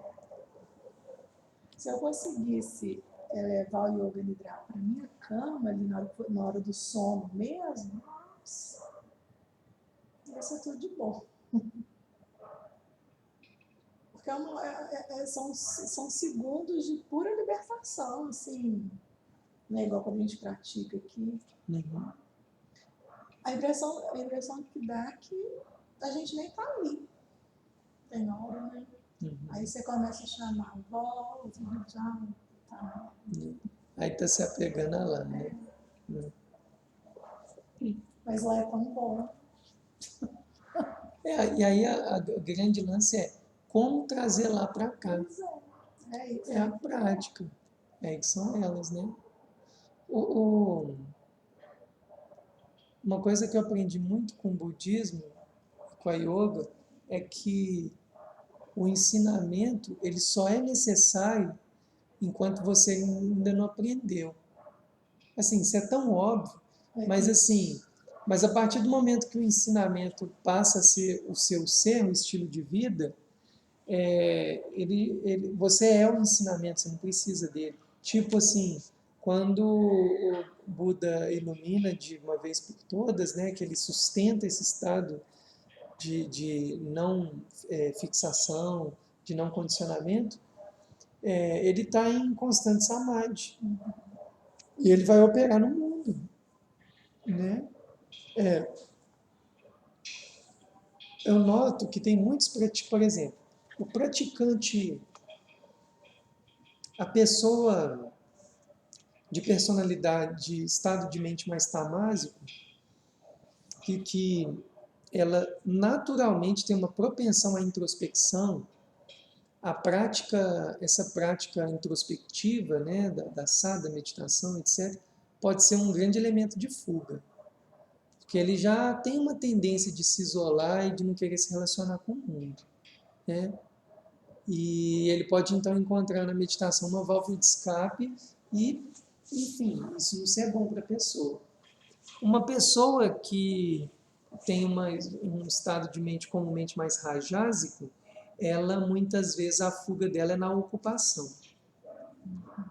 Se eu conseguisse levar o Yoga Nidra para minha cama, ali na hora do sono mesmo, nossa, ia ser tudo de bom. Porque são segundos de pura libertação, assim, né? Igual quando a gente pratica aqui. Uhum. A impressão que dá é que a gente nem tá ali. Tem hora, né? Uhum. Aí você começa a chamar, volta, já tá. Aí está se apegando a lá, né? Mas lá é tão bom. E aí o grande lance é como trazer lá para cá. Pois é isso. É a prática. É que são elas, né? Uma coisa que eu aprendi muito com o budismo, com a yoga, é que o ensinamento ele só é necessário enquanto você ainda não aprendeu. Assim, isso é tão óbvio, mas a partir do momento que o ensinamento passa a ser o seu ser, o estilo de vida, você é o ensinamento, você não precisa dele. Tipo assim, quando o Buda ilumina de uma vez por todas, né, que ele sustenta esse estado de não fixação, de não condicionamento, ele está em constante samadhi. E ele vai operar no mundo, né? Eu noto que tem muitos praticantes, por exemplo, o praticante, a pessoa de personalidade, de estado de mente mais tamásico, que ela naturalmente tem uma propensão à introspecção, a prática, essa prática introspectiva, né, da sadhana, meditação, etc., pode ser um grande elemento de fuga, porque ele já tem uma tendência de se isolar e de não querer se relacionar com o mundo, né? E ele pode então encontrar na meditação uma válvula de escape e, enfim, isso não ser bom para a pessoa. Uma pessoa que tem um estado de mente comumente mais rajásico, ela muitas vezes a fuga dela é na ocupação,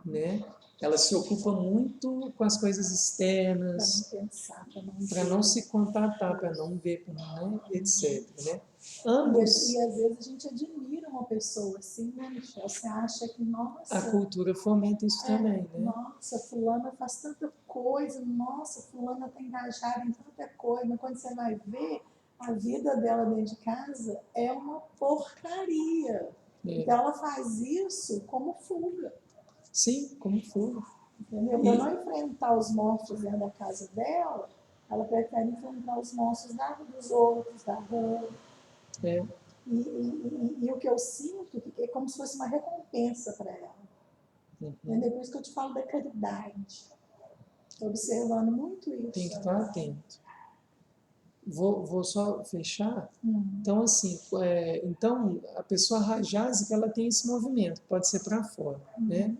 né? ela se ocupa muito com as coisas Para externas, não pensar, para não para ver. não se contatar, para não ver, né, etc. Né? E Ambos, às vezes a gente admira uma pessoa assim, né, Michel? Você acha que, a nossa, cultura fomenta isso também, né? nossa, fulana faz tanta coisa, nossa, fulana está engajada em tanta coisa, mas quando você vai ver, a vida dela dentro de casa é uma porcaria. É. Então ela faz isso como fuga, Sim, como for. entendeu? Para não E, enfrentar os monstros dentro da casa dela, ela prefere enfrentar os monstros dos outros, da rua. é, E o que eu sinto é como se fosse uma recompensa para ela. Entendeu? Por isso que eu te falo da caridade. Estou observando muito tem isso que estar agora. atento. Vou só fechar. Hum. Então, assim, então a pessoa rajásica, ela tem esse movimento, pode ser para fora, né?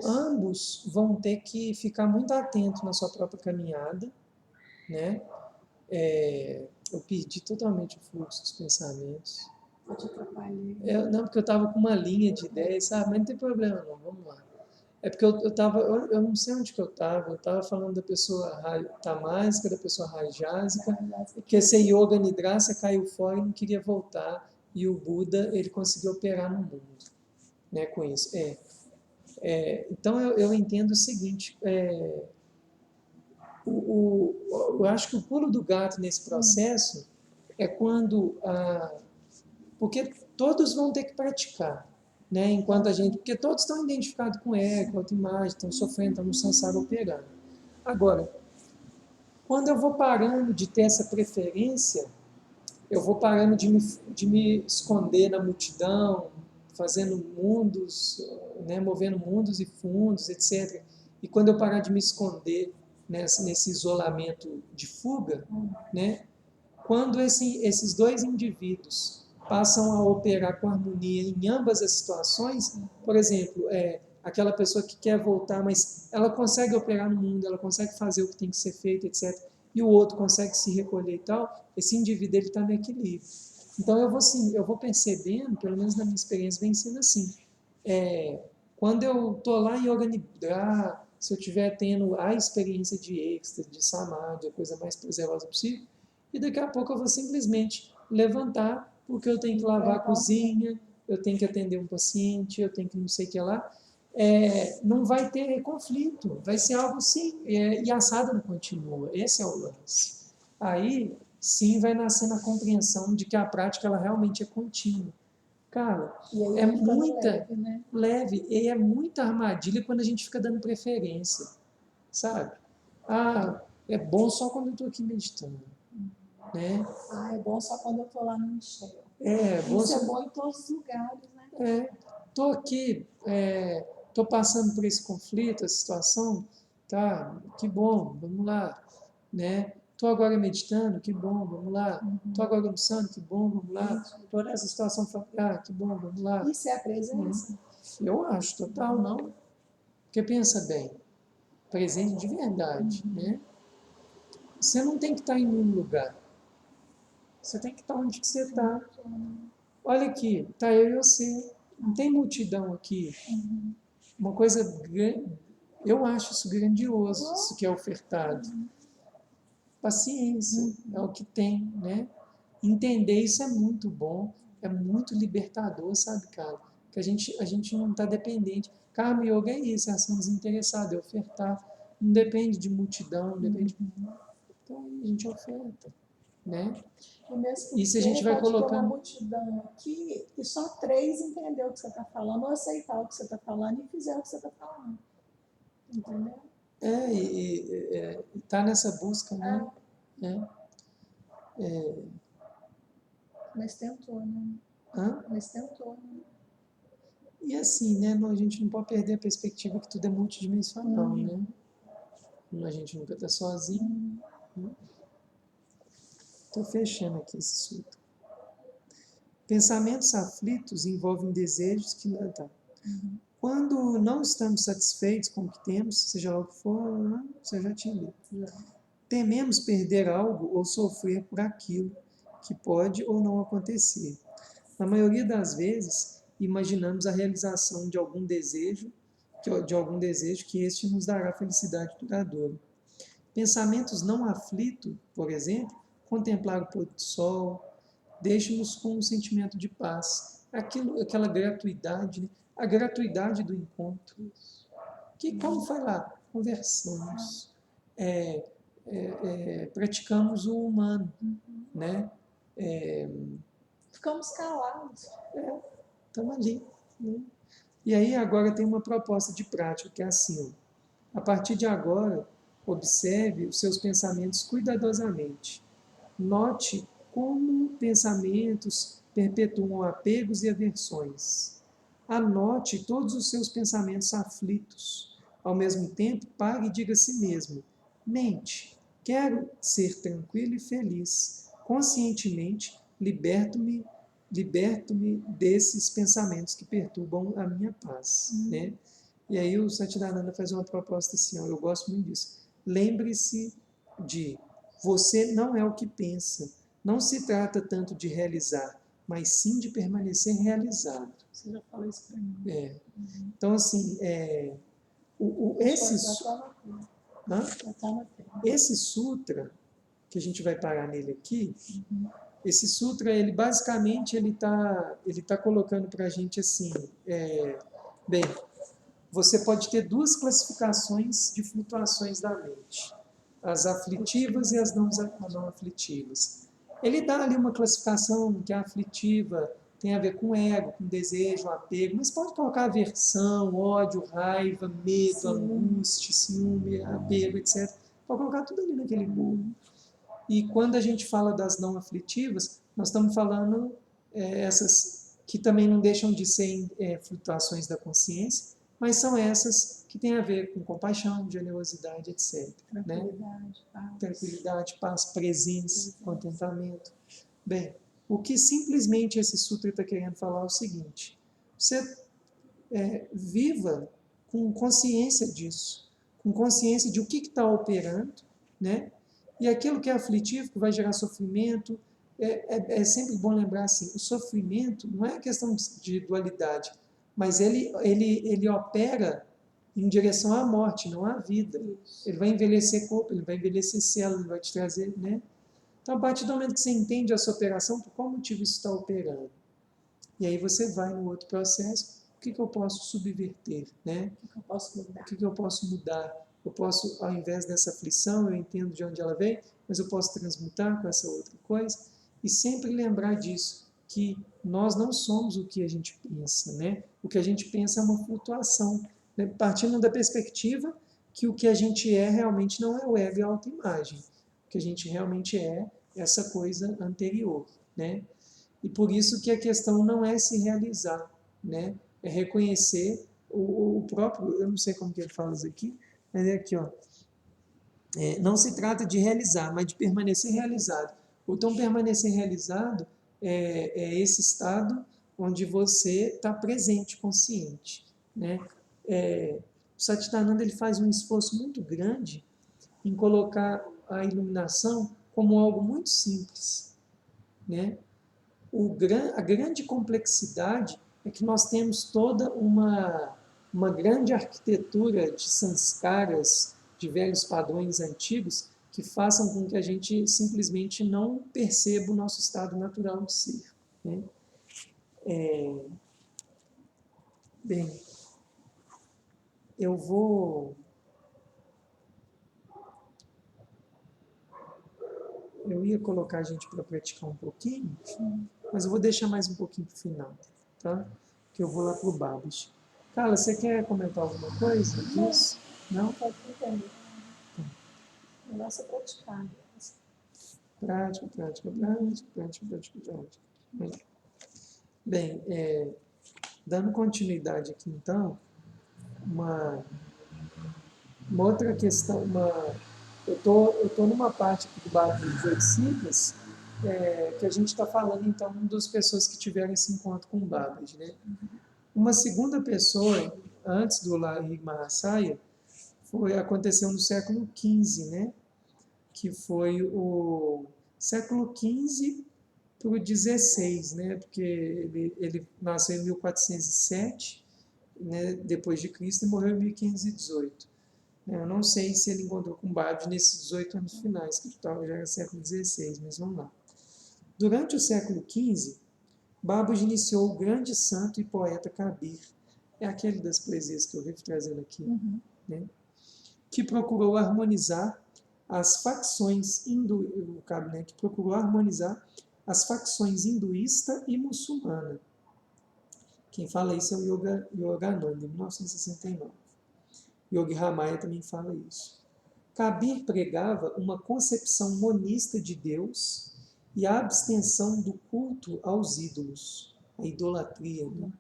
Ambos vão ter que ficar muito atentos na sua própria caminhada, né? Eu perdi totalmente o fluxo dos pensamentos. Eu te atrapalhei. Não, porque eu estava com uma linha de ideias, sabe? Mas não tem problema não, vamos lá. É porque eu não sei onde que eu estava falando da pessoa tamásica, da pessoa rajásica, que esse yoga nidra, você caiu fora e não queria voltar, e o Buda, ele conseguiu operar no mundo, né, com isso. Então eu entendo o seguinte, eu acho que o pulo do gato nesse processo é quando porque todos vão ter que praticar, né? Enquanto a gente, porque todos estão identificados com ego, com autoimagem, estão sofrendo, estão no samsara operando. Agora, quando eu vou parando de ter essa preferência, eu vou parando de me esconder na multidão, fazendo mundos, né, movendo mundos e fundos, etc. E quando eu parar de me esconder nesse isolamento de fuga, né, quando esses dois indivíduos passam a operar com harmonia em ambas as situações, por exemplo, aquela pessoa que quer voltar, mas ela consegue operar no mundo, ela consegue fazer o que tem que ser feito, etc. E o outro consegue se recolher e tal, esse indivíduo está no equilíbrio. Então eu vou percebendo, pelo menos na minha experiência, vem sendo assim. Quando eu estou lá em Yoga Nidra, se eu estiver tendo a experiência de êxtase, de samadhi, a coisa mais prazerosa possível, e daqui a pouco eu vou simplesmente levantar, porque eu tenho que lavar a cozinha, eu tenho que atender um paciente, eu tenho que não sei o que lá. Não vai ter conflito, vai ser algo sim, e a sadhana continua, esse é o lance. Aí, sim, vai nascer na compreensão de que a prática ela realmente é contínua. Cara, é muita leve, né? leve, e é muita armadilha quando a gente fica dando preferência, sabe? É bom só quando eu estou aqui meditando, né? É bom só quando eu estou lá no Michel. Bom Isso só, é bom em todos os lugares, né? Estou aqui, estou passando por esse conflito, essa situação, tá? Que bom, vamos lá, né? Estou agora meditando, que bom, vamos lá. Estou agora almoçando, que bom, vamos lá. Estou nessa situação familiar, que bom, vamos lá. Isso é a presença? Eu acho, total, não. Porque pensa bem, presente de verdade, né? Você não tem que estar em um lugar. Você tem que estar onde que você está. Olha aqui, tá eu e você. Não tem multidão aqui. Uma coisa grande. Eu acho isso grandioso, isso que é ofertado. Paciência é o que tem, né? Entender isso é muito bom, é muito libertador, sabe, cara? Que a gente não está dependente. Karma Yoga é isso, é ação desinteressada, é ofertar. Não depende de multidão, não depende. Então a gente oferta, né? E mesmo E se a gente porque vai pode ter uma colocando. multidão aqui e só 3 entender o que você está falando, ou aceitar o que você está falando e fizer o que você está falando. Entendeu? E tá nessa busca, né? Mas tentou, né? Hã? Mas tentou, né? E assim, né? A gente não pode perder a perspectiva que tudo é multidimensional, né? A gente nunca está sozinho. Estou fechando aqui esse sutra. Pensamentos aflitos envolvem desejos que não tá. Quando não estamos satisfeitos com o que temos, seja lá o que for, você já tinha lido. Tememos perder algo ou sofrer por aquilo que pode ou não acontecer. Na maioria das vezes, imaginamos a realização de algum desejo de algum desejo, que este nos dará felicidade duradoura. Pensamentos não aflitos, por exemplo, contemplar o pôr do sol, deixa-nos com um sentimento de paz. Aquela gratuidade, né? A gratuidade do encontro. Que como foi lá? Conversamos, praticamos o humano, né? Ficamos calados. Estamos ali. Né? E aí agora tem uma proposta de prática, que é assim, ó, a partir de agora, observe os seus pensamentos cuidadosamente. Note como pensamentos perpetuam apegos e aversões. Anote todos os seus pensamentos aflitos. Ao mesmo tempo, pare e diga a si mesmo: mente, quero ser tranquilo e feliz. Conscientemente, liberto-me desses pensamentos que perturbam a minha paz. Né? E aí o Satchidananda faz uma proposta assim, ó, eu gosto muito disso. Lembre-se de você não é o que pensa. Não se trata tanto de realizar, mas sim de permanecer realizado. Você já falou isso para mim. Então, assim, esse sutra, que a gente vai parar nele aqui, esse sutra, ele basicamente ele tá colocando para a gente assim, bem, você pode ter duas classificações de flutuações da mente, as aflitivas e as não aflitivas. Ele dá ali uma classificação que a aflitiva tem a ver com ego, com desejo, apego, mas pode colocar aversão, ódio, raiva, medo, angústia, ciúme, apego, etc. Pode colocar tudo ali naquele bolo. E quando a gente fala das não aflitivas, nós estamos falando essas que também não deixam de ser flutuações da consciência, mas são essas que têm a ver com compaixão, generosidade, etc. Tranquilidade, paz, presença, contentamento. Bem, o que simplesmente esse sutra está querendo falar é o seguinte: você viva com consciência disso, com consciência de o que está operando, né? E aquilo que é aflitivo, que vai gerar sofrimento, é sempre bom lembrar assim, o sofrimento não é questão de dualidade, mas ele opera em direção à morte, não à vida. Ele vai envelhecer corpo, ele vai envelhecer células, ele vai te trazer, né? Então, a partir do momento que você entende essa operação, por qual motivo isso está operando? E aí você vai no outro processo, o que eu posso subverter, né? O que eu posso mudar? O que eu posso mudar? Eu posso, ao invés dessa aflição, eu entendo de onde ela vem, mas eu posso transmutar com essa outra coisa. E sempre lembrar disso, que nós não somos o que a gente pensa, né? O que a gente pensa é uma flutuação, né? Partindo da perspectiva que o que a gente é realmente não é o ego e a autoimagem. O que a gente realmente é essa coisa anterior, né? E por isso que a questão não é se realizar, né? É reconhecer o próprio, eu não sei como que ele fala isso aqui, mas é aqui, ó. Não se trata de realizar, mas de permanecer realizado. Então, permanecer realizado é esse estado onde você está presente, consciente, né? O Satchidananda ele faz um esforço muito grande em colocar a iluminação como algo muito simples, né? A grande complexidade é que nós temos toda uma grande arquitetura de sanskaras, de velhos padrões antigos, que façam com que a gente simplesmente não perceba o nosso estado natural de ser. Né? Bem, eu ia colocar a gente para praticar um pouquinho, mas eu vou deixar mais um pouquinho para o final, tá? Que eu vou lá para o Babish. Carla, você quer comentar alguma coisa disso? Não? Pode entender. O negócio é praticar. Prática. Bem, dando continuidade aqui então, uma outra questão, eu tô numa parte aqui do Bhagavad dos Oito que a gente está falando então das pessoas que tiveram esse encontro com o Babaji, né? Uma segunda pessoa, antes do Lahiri Mahasaya, aconteceu no século XV, né? Que foi o século XV para o XVI, né? Porque ele nasceu em 1407 né, depois de Cristo e morreu em 1518. Eu não sei se ele encontrou com Babi nesses 18 anos finais, que já era século XVI, mas vamos lá. Durante o século XV, Babbage iniciou o grande santo e poeta Kabir, é aquele das poesias que eu vivo trazendo aqui, né, que procurou harmonizar as facções que procurou harmonizar as facções hinduísta e muçulmana. Quem fala isso é o Yogananda, em 1969. Yogi Ramaya também fala isso. Kabir pregava uma concepção monista de Deus e a abstenção do culto aos ídolos, a idolatria. Né?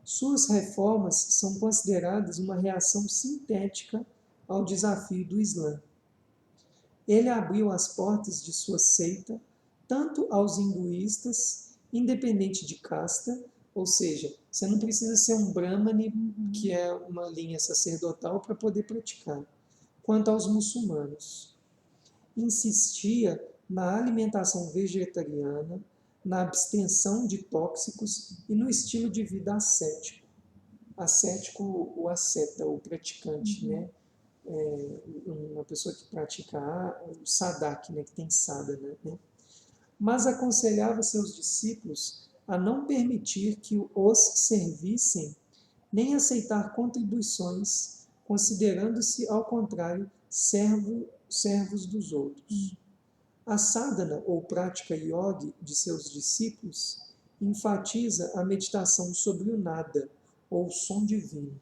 Suas reformas são consideradas uma reação sintética ao desafio do Islã. Ele abriu as portas de sua seita tanto aos hinduístas, independente de casta, ou seja, você não precisa ser um brahmane, que é uma linha sacerdotal, para poder praticar, quanto aos muçulmanos. Insistia na alimentação vegetariana, na abstenção de tóxicos e no estilo de vida ascético. Ascético, o asceta, o praticante, né? Uma pessoa que pratica o sadak, né? Que tem sadhana, né? Mas aconselhava seus discípulos a não permitir que os servissem, nem aceitar contribuições, considerando-se, ao contrário, servos dos outros. A sadhana, ou prática yogi, de seus discípulos, enfatiza a meditação sobre o nada, ou o som divino.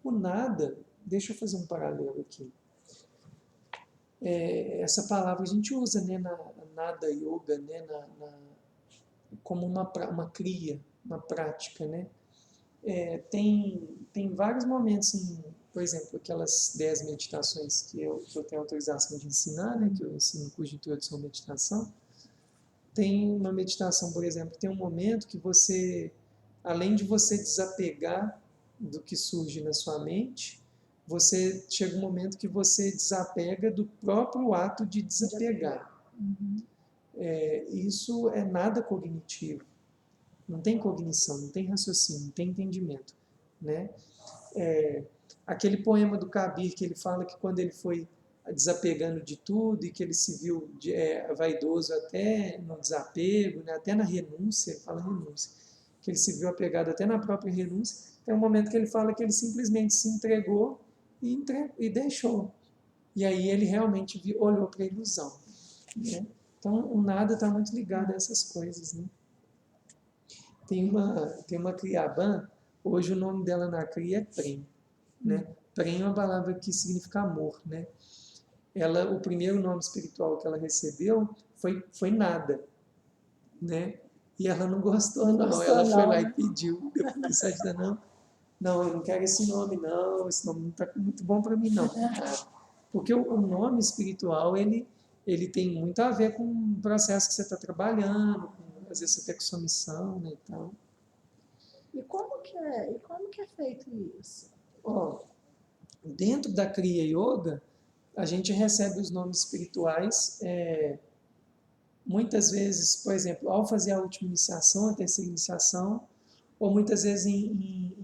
O nada, deixa eu fazer um paralelo aqui. Essa palavra a gente usa, né, na nada yoga, né, como uma cria, uma prática, né? Tem vários momentos, por exemplo, aquelas 10 meditações que eu tenho autorização de ensinar, né, que eu ensino no curso de introdução à meditação. Tem uma meditação, por exemplo, que tem um momento que você, além de você desapegar do que surge na sua mente, você chega um momento que você desapega do próprio ato de desapegar. Isso é nada cognitivo. Não tem cognição, não tem raciocínio, não tem entendimento, né? Aquele poema do Kabir que ele fala que quando ele foi desapegando de tudo e que ele se viu vaidoso até no desapego, né? Até na renúncia, ele fala renúncia, que ele se viu apegado até na própria renúncia, tem um momento que ele fala que ele simplesmente se entregou e deixou. E aí ele realmente olhou para a ilusão. Né? Então o nada está muito ligado a essas coisas. Né? Tem uma Kriyabã, hoje o nome dela na Kriya é Prem. Né? Prem é uma palavra que significa amor. Né? O primeiro nome espiritual que ela recebeu foi nada. Né? E ela não gostou, não. Ela foi lá e pediu. Depois não, eu não quero esse nome, não. Esse nome não está muito bom para mim, não. Porque o nome espiritual, ele tem muito a ver com o processo que você está trabalhando, às vezes até com sua missão, né, e tal. E como que é feito isso? Dentro da Kriya Yoga, a gente recebe os nomes espirituais, muitas vezes, por exemplo, ao fazer a última iniciação, a terceira iniciação, ou muitas vezes em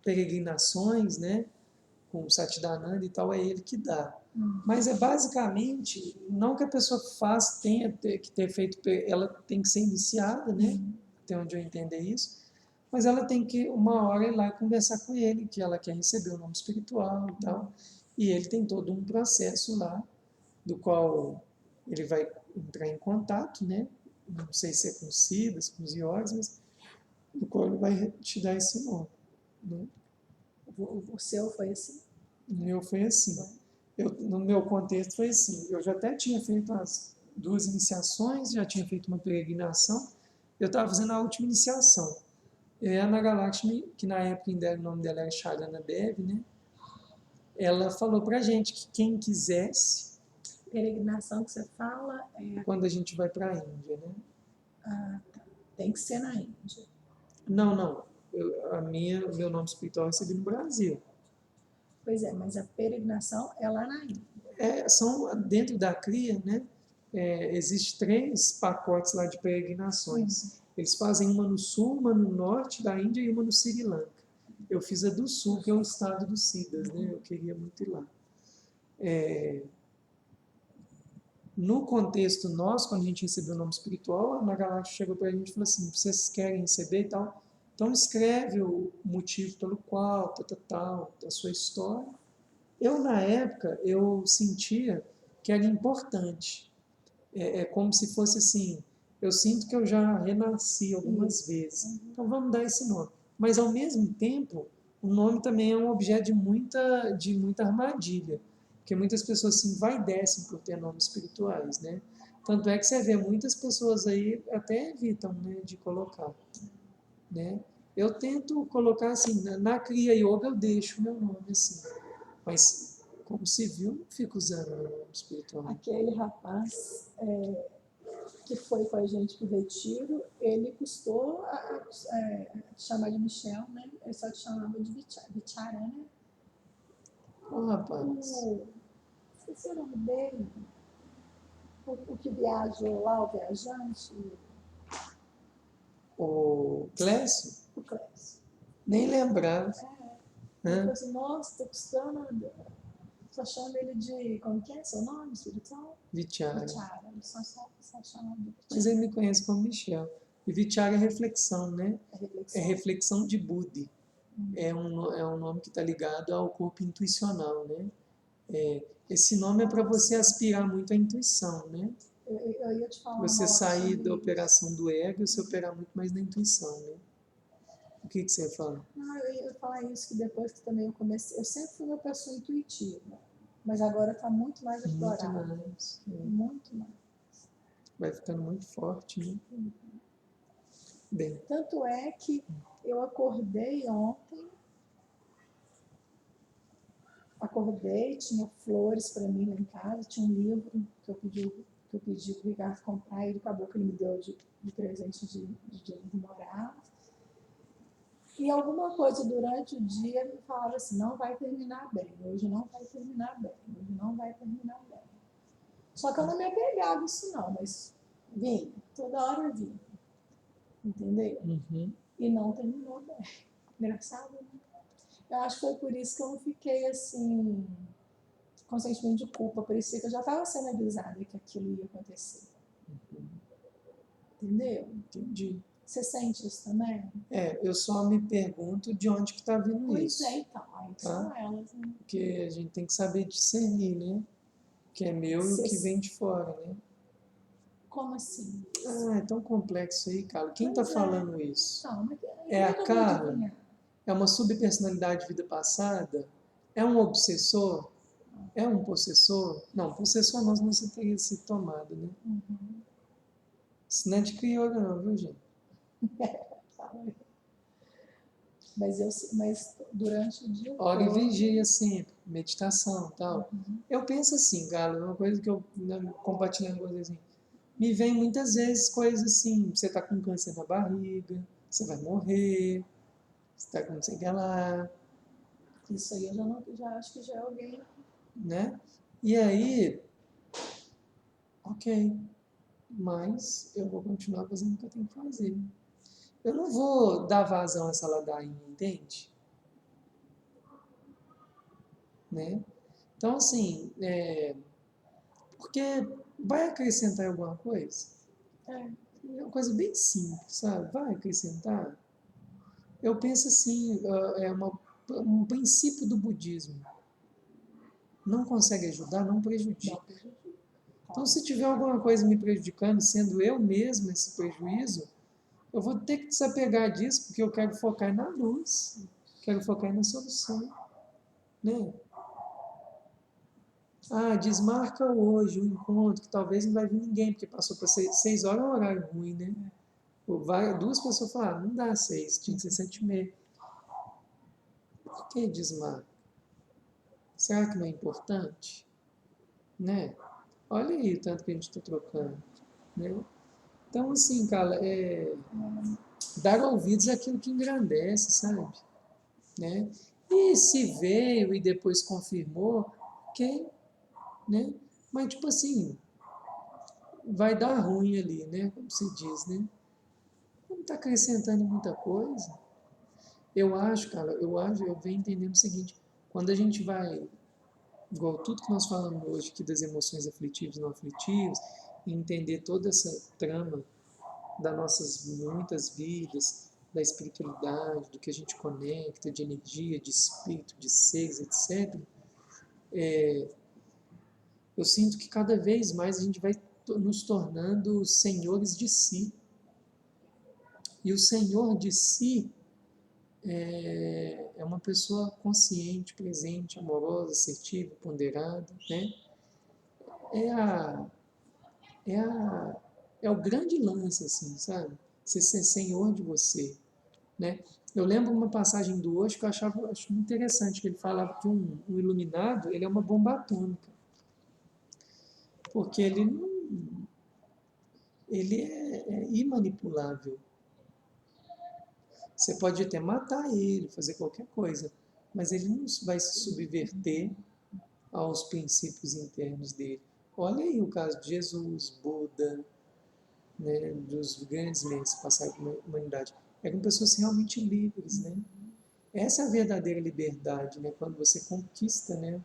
peregrinações, né, com o Satchidananda e tal, é ele que dá. Mas é basicamente, não que a pessoa tenha que ter feito, ela tem que ser iniciada, né, até onde eu entender isso, mas ela tem que, uma hora, ir lá e conversar com ele, que ela quer receber o nome espiritual e tal, e ele tem todo um processo lá, do qual ele vai entrar em contato, né, não sei se é com Siddhas, com os yogis, mas do qual ele vai te dar esse nome. Né? O seu foi assim? O meu foi assim. No meu contexto foi assim. Eu já até tinha feito as 2 iniciações, já tinha feito uma peregrinação. Eu estava fazendo a última iniciação. E a Naga Lakshmi, que na época ainda o nome dela era Sharana Devi, né? Ela falou pra gente que quem quisesse... Peregrinação que você fala quando a gente vai para a Índia, né? Tá. Tem que ser na Índia. Não. Meu nome espiritual eu recebi no Brasil. Pois é, mas a peregrinação é lá na Índia. São dentro da Kriya, né? Existem 3 pacotes lá de peregrinações. Eles fazem uma no sul, uma no norte da Índia e uma no Sri Lanka. Eu fiz a do sul, que é o estado dos Siddhas, né? Eu queria muito ir lá. No contexto nosso, quando a gente recebeu o nome espiritual, a Ana Galáctica chegou para a gente e falou assim, vocês querem receber e tal? Então escreve o motivo pelo qual, tal, a sua história. Eu, na época, eu sentia que era importante. É como se fosse assim, eu sinto que eu já renasci algumas vezes. Então vamos dar esse nome. Mas, ao mesmo tempo, o nome também é um objeto de muita armadilha. Porque muitas pessoas assim, vai e descem por ter nomes espirituais, né? Tanto é que você vê muitas pessoas aí até evitam, né, de colocar, né? Eu tento colocar assim, na Kriya Yoga eu deixo o meu nome assim, mas como civil não fico usando o meu nome espiritual. Aquele rapaz que foi com a gente pro retiro, ele custou te chamar de Michel, né? Ele só te chamava de Vichara, né? Ô, rapaz, Esqueci o nome dele. O que viajou lá, o viajante, o Clécio, o Clécio. nem lembrava. Ele falou assim, nossa, tô custando. Tô achando ele de. Como que é seu nome espiritual? Vichara. Vichara. Ele só chama de Vichara. Mas ele me conhece como Michel. E Vichara é reflexão, né? É reflexão de Buddhi. É um nome que está ligado ao corpo intuicional, né? Esse nome é para você aspirar muito à intuição, né? Eu ia te falar. Você sair da operação do ego e você operar muito mais na intuição, né? O que você fala? Não, eu ia falar isso, que depois que também eu comecei. Eu sempre fui uma pessoa intuitiva, mas agora está muito mais aflorado. Muito mais. Muito mais. Vai ficando muito forte, né? Bem. Tanto é que eu acordei ontem. Tinha flores para mim lá em casa, tinha um livro que eu pedi para o Ricardo comprar, e ele acabou que ele me deu de presente de dia de morar. E alguma coisa durante o dia me falava assim, não vai terminar bem, hoje não vai terminar bem, hoje não vai terminar bem. Só que eu não me apegava a isso não, mas vinha, toda hora vinha, entendeu? Uhum. E não terminou bem. Engraçado, né? Eu acho que foi por isso que eu não fiquei assim, com sentimento de culpa, parecia que eu já estava sendo avisada que aquilo ia acontecer. Entendeu? Entendi. Você sente isso também? Eu só me pergunto de onde que está vindo Pois isso. é, então. Aí são elas, né? Porque a gente tem que saber discernir, né? O que é meu e o que vem de fora, né? Como assim? É tão complexo aí, Carla. Quem está falando isso? Não, mas É a Carla? É uma subpersonalidade de vida passada? É um obsessor? É um possessor? Não, possessor não, senão você teria sido tomado, né? Uhum. Isso não é de crioula não, viu, gente? Mas durante o dia Hora e todo... vigia sempre, meditação e tal. Uhum. Eu penso assim, Carla, uma coisa que eu compartilhando com vocês assim, me vem muitas vezes coisas assim, você está com câncer na barriga, você vai morrer, você está com não sei o que lá. Isso aí eu já acho que já é alguém... Né? E aí, ok, mas eu vou continuar fazendo o que eu tenho que fazer. Eu não vou dar vazão a essa ladainha, entende? Né? Então, assim, porque vai acrescentar alguma coisa? É uma coisa bem simples, sabe? Vai acrescentar? Eu penso assim, um princípio do budismo. Não consegue ajudar, não prejudica. Então, se tiver alguma coisa me prejudicando, sendo eu mesmo esse prejuízo, eu vou ter que desapegar disso, porque eu quero focar na luz, quero focar na solução. Né? Desmarca hoje o encontro, que talvez não vai vir ninguém, porque passou para 6 horas, é um horário ruim, né? Duas pessoas falaram, não dá 6, tinha que ser 7h30. Por que desmarca? Será que não é importante? Né? Olha aí o tanto que a gente está trocando. Né? Então, assim, cara, dar ouvidos é aquilo que engrandece, sabe? Né? E se veio e depois confirmou, ok, né? Mas, tipo assim, vai dar ruim ali, né? Como se diz, né? Não está acrescentando muita coisa. Eu acho, cara, eu venho entendendo o seguinte, quando a gente vai, igual tudo que nós falamos hoje aqui das emoções aflitivas e não aflitivas, e entender toda essa trama das nossas muitas vidas, da espiritualidade, do que a gente conecta, de energia, de espírito, de seres, etc., eu sinto que cada vez mais a gente vai nos tornando senhores de si. E o senhor de si é uma pessoa consciente, presente, amorosa, assertiva, ponderada, né? É a, é a, é o grande lance, assim, sabe? Você ser senhor de você, né? Eu lembro uma passagem do Osho que eu acho muito interessante, que ele falava que um iluminado, ele é uma bomba atômica, porque ele não, ele é imanipulável. Você pode até matar ele, fazer qualquer coisa, mas ele não vai se subverter aos princípios internos dele. Olha aí o caso de Jesus, Buda, né, dos grandes mestres que passaram pela humanidade. Eram pessoas realmente livres, né? Essa é a verdadeira liberdade, né? Quando você conquista, né,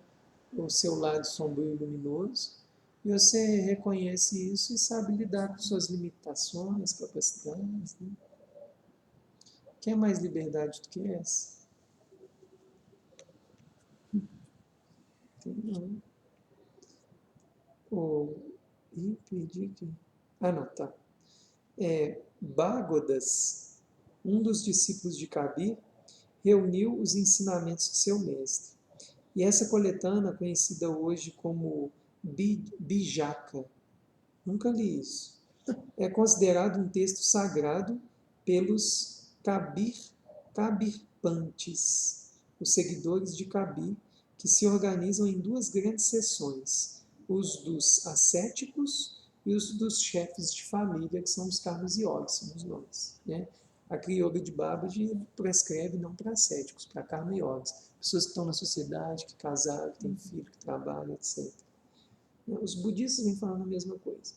o seu lado sombrio e luminoso, e você reconhece isso e sabe lidar com suas limitações, capacidades. Né? Quer mais liberdade do que essa? Não. Ih, perdi aqui. Ah, não, tá. Bágodas, um dos discípulos de Kabir, reuniu os ensinamentos de seu mestre. E essa coletânea, conhecida hoje como Bijaka, nunca li isso, é considerado um texto sagrado pelos Kabirpantes, os seguidores de Kabir, que se organizam em duas grandes seções, os dos ascéticos e os dos chefes de família, que são os karmas yogis, somos nós. Né? A Kriya Yoga de Babaji prescreve não para ascéticos, para karma yogis, pessoas que estão na sociedade, que casaram, que têm filho, que trabalham, etc. Os budistas vêm falando a mesma coisa.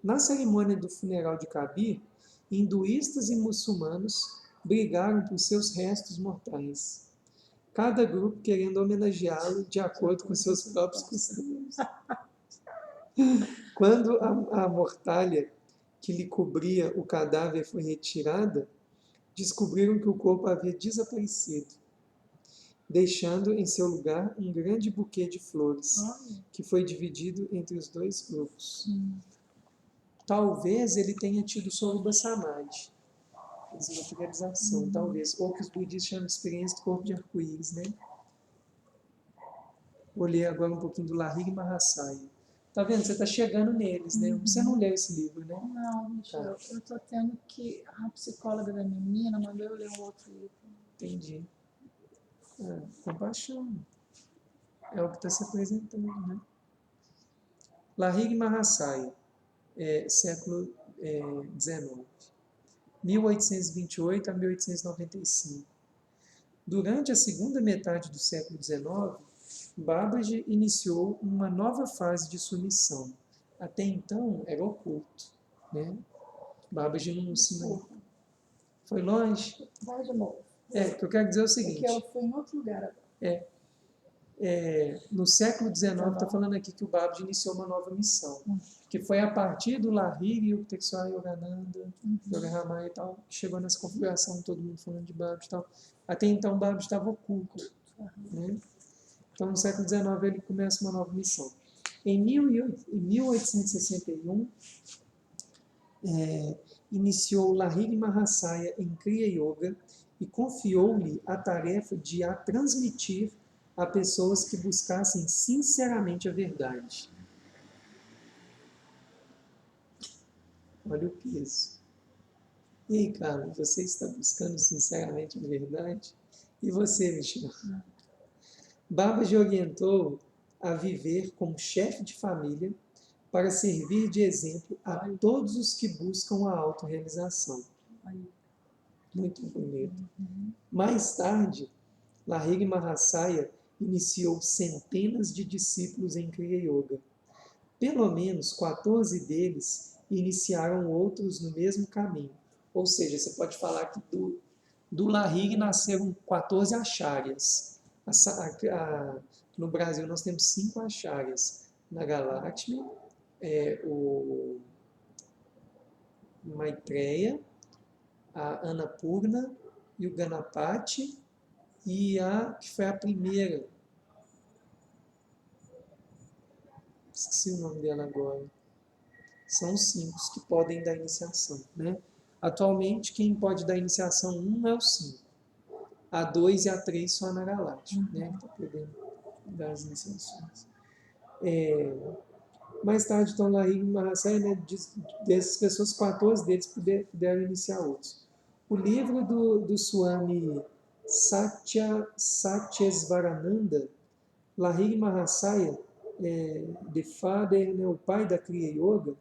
Na cerimônia do funeral de Kabir, hinduístas e muçulmanos brigaram por seus restos mortais, cada grupo querendo homenageá-lo de acordo com seus próprios costumes. Quando a mortalha que lhe cobria o cadáver foi retirada, descobriram que o corpo havia desaparecido, deixando em seu lugar um grande buquê de flores, que foi dividido entre os dois grupos. Talvez ele tenha tido Sorupa Samadhi, desmaterialização, talvez, ou que os budistas chamam de experiência do corpo de arco-íris, né? Vou ler agora um pouquinho do Lahiri Mahasaya. Tá vendo? Você está chegando neles, né? Você não leu esse livro, né? Não, Michel, eu estou tendo que... A psicóloga da menina mandou eu ler um outro livro. Entendi. Compaixão. É o que está se apresentando, né? Lahiri Mahasaya, século XIX. 1828 a 1895. Durante a segunda metade do século XIX, Babaji iniciou uma nova fase de sua missão. Até então era oculto, né? Babaji não se foi longe. Vai de novo. O que eu quero dizer é o seguinte. É que eu fui em outro lugar agora. No século XIX, está falando aqui que o Babaji iniciou uma nova missão, que foi a partir do Lahiri, o Yukteswar Yogananda, Yoga Ramaya e tal, que chegou nessa configuração, todo mundo falando de Babaji e tal. Até então, o Babaji estava oculto. Né? Então, no século XIX, ele começa uma nova missão. Em 1861, iniciou Lahiri Mahasaya em Kriya Yoga e confiou-lhe a tarefa de a transmitir a pessoas que buscassem sinceramente a verdade. Olha o peso. E aí, Carlos, você está buscando sinceramente a verdade? E você, Michel? Babaji orientou a viver como chefe de família para servir de exemplo a todos os que buscam a autorrealização. Muito bonito. Mais tarde, Lahiri Mahasaya iniciou centenas de discípulos em Kriya Yoga, Pelo menos 14 deles iniciaram outros no mesmo caminho. Ou seja, você pode falar que do Lahiri nasceram 14 acharyas. No Brasil nós temos 5 acharyas. Nagalakshmi, o Maitreya, a Annapurna e o Ganapati, e que foi a primeira, esqueci o nome dela agora. São os 5 que podem dar iniciação, né? Atualmente, quem pode dar iniciação 1 é o 5. A 2 e a 3 só a Nagalakshmi, né? Que está podendo dar as iniciações. Mais tarde, então, Lahiri Mahasaya, né, dessas pessoas, 14 deles puderam iniciar outros. O livro do Swami Satyesvarananda, Lahiri Mahasaya, The Father, né, o pai da Kriya Yoga,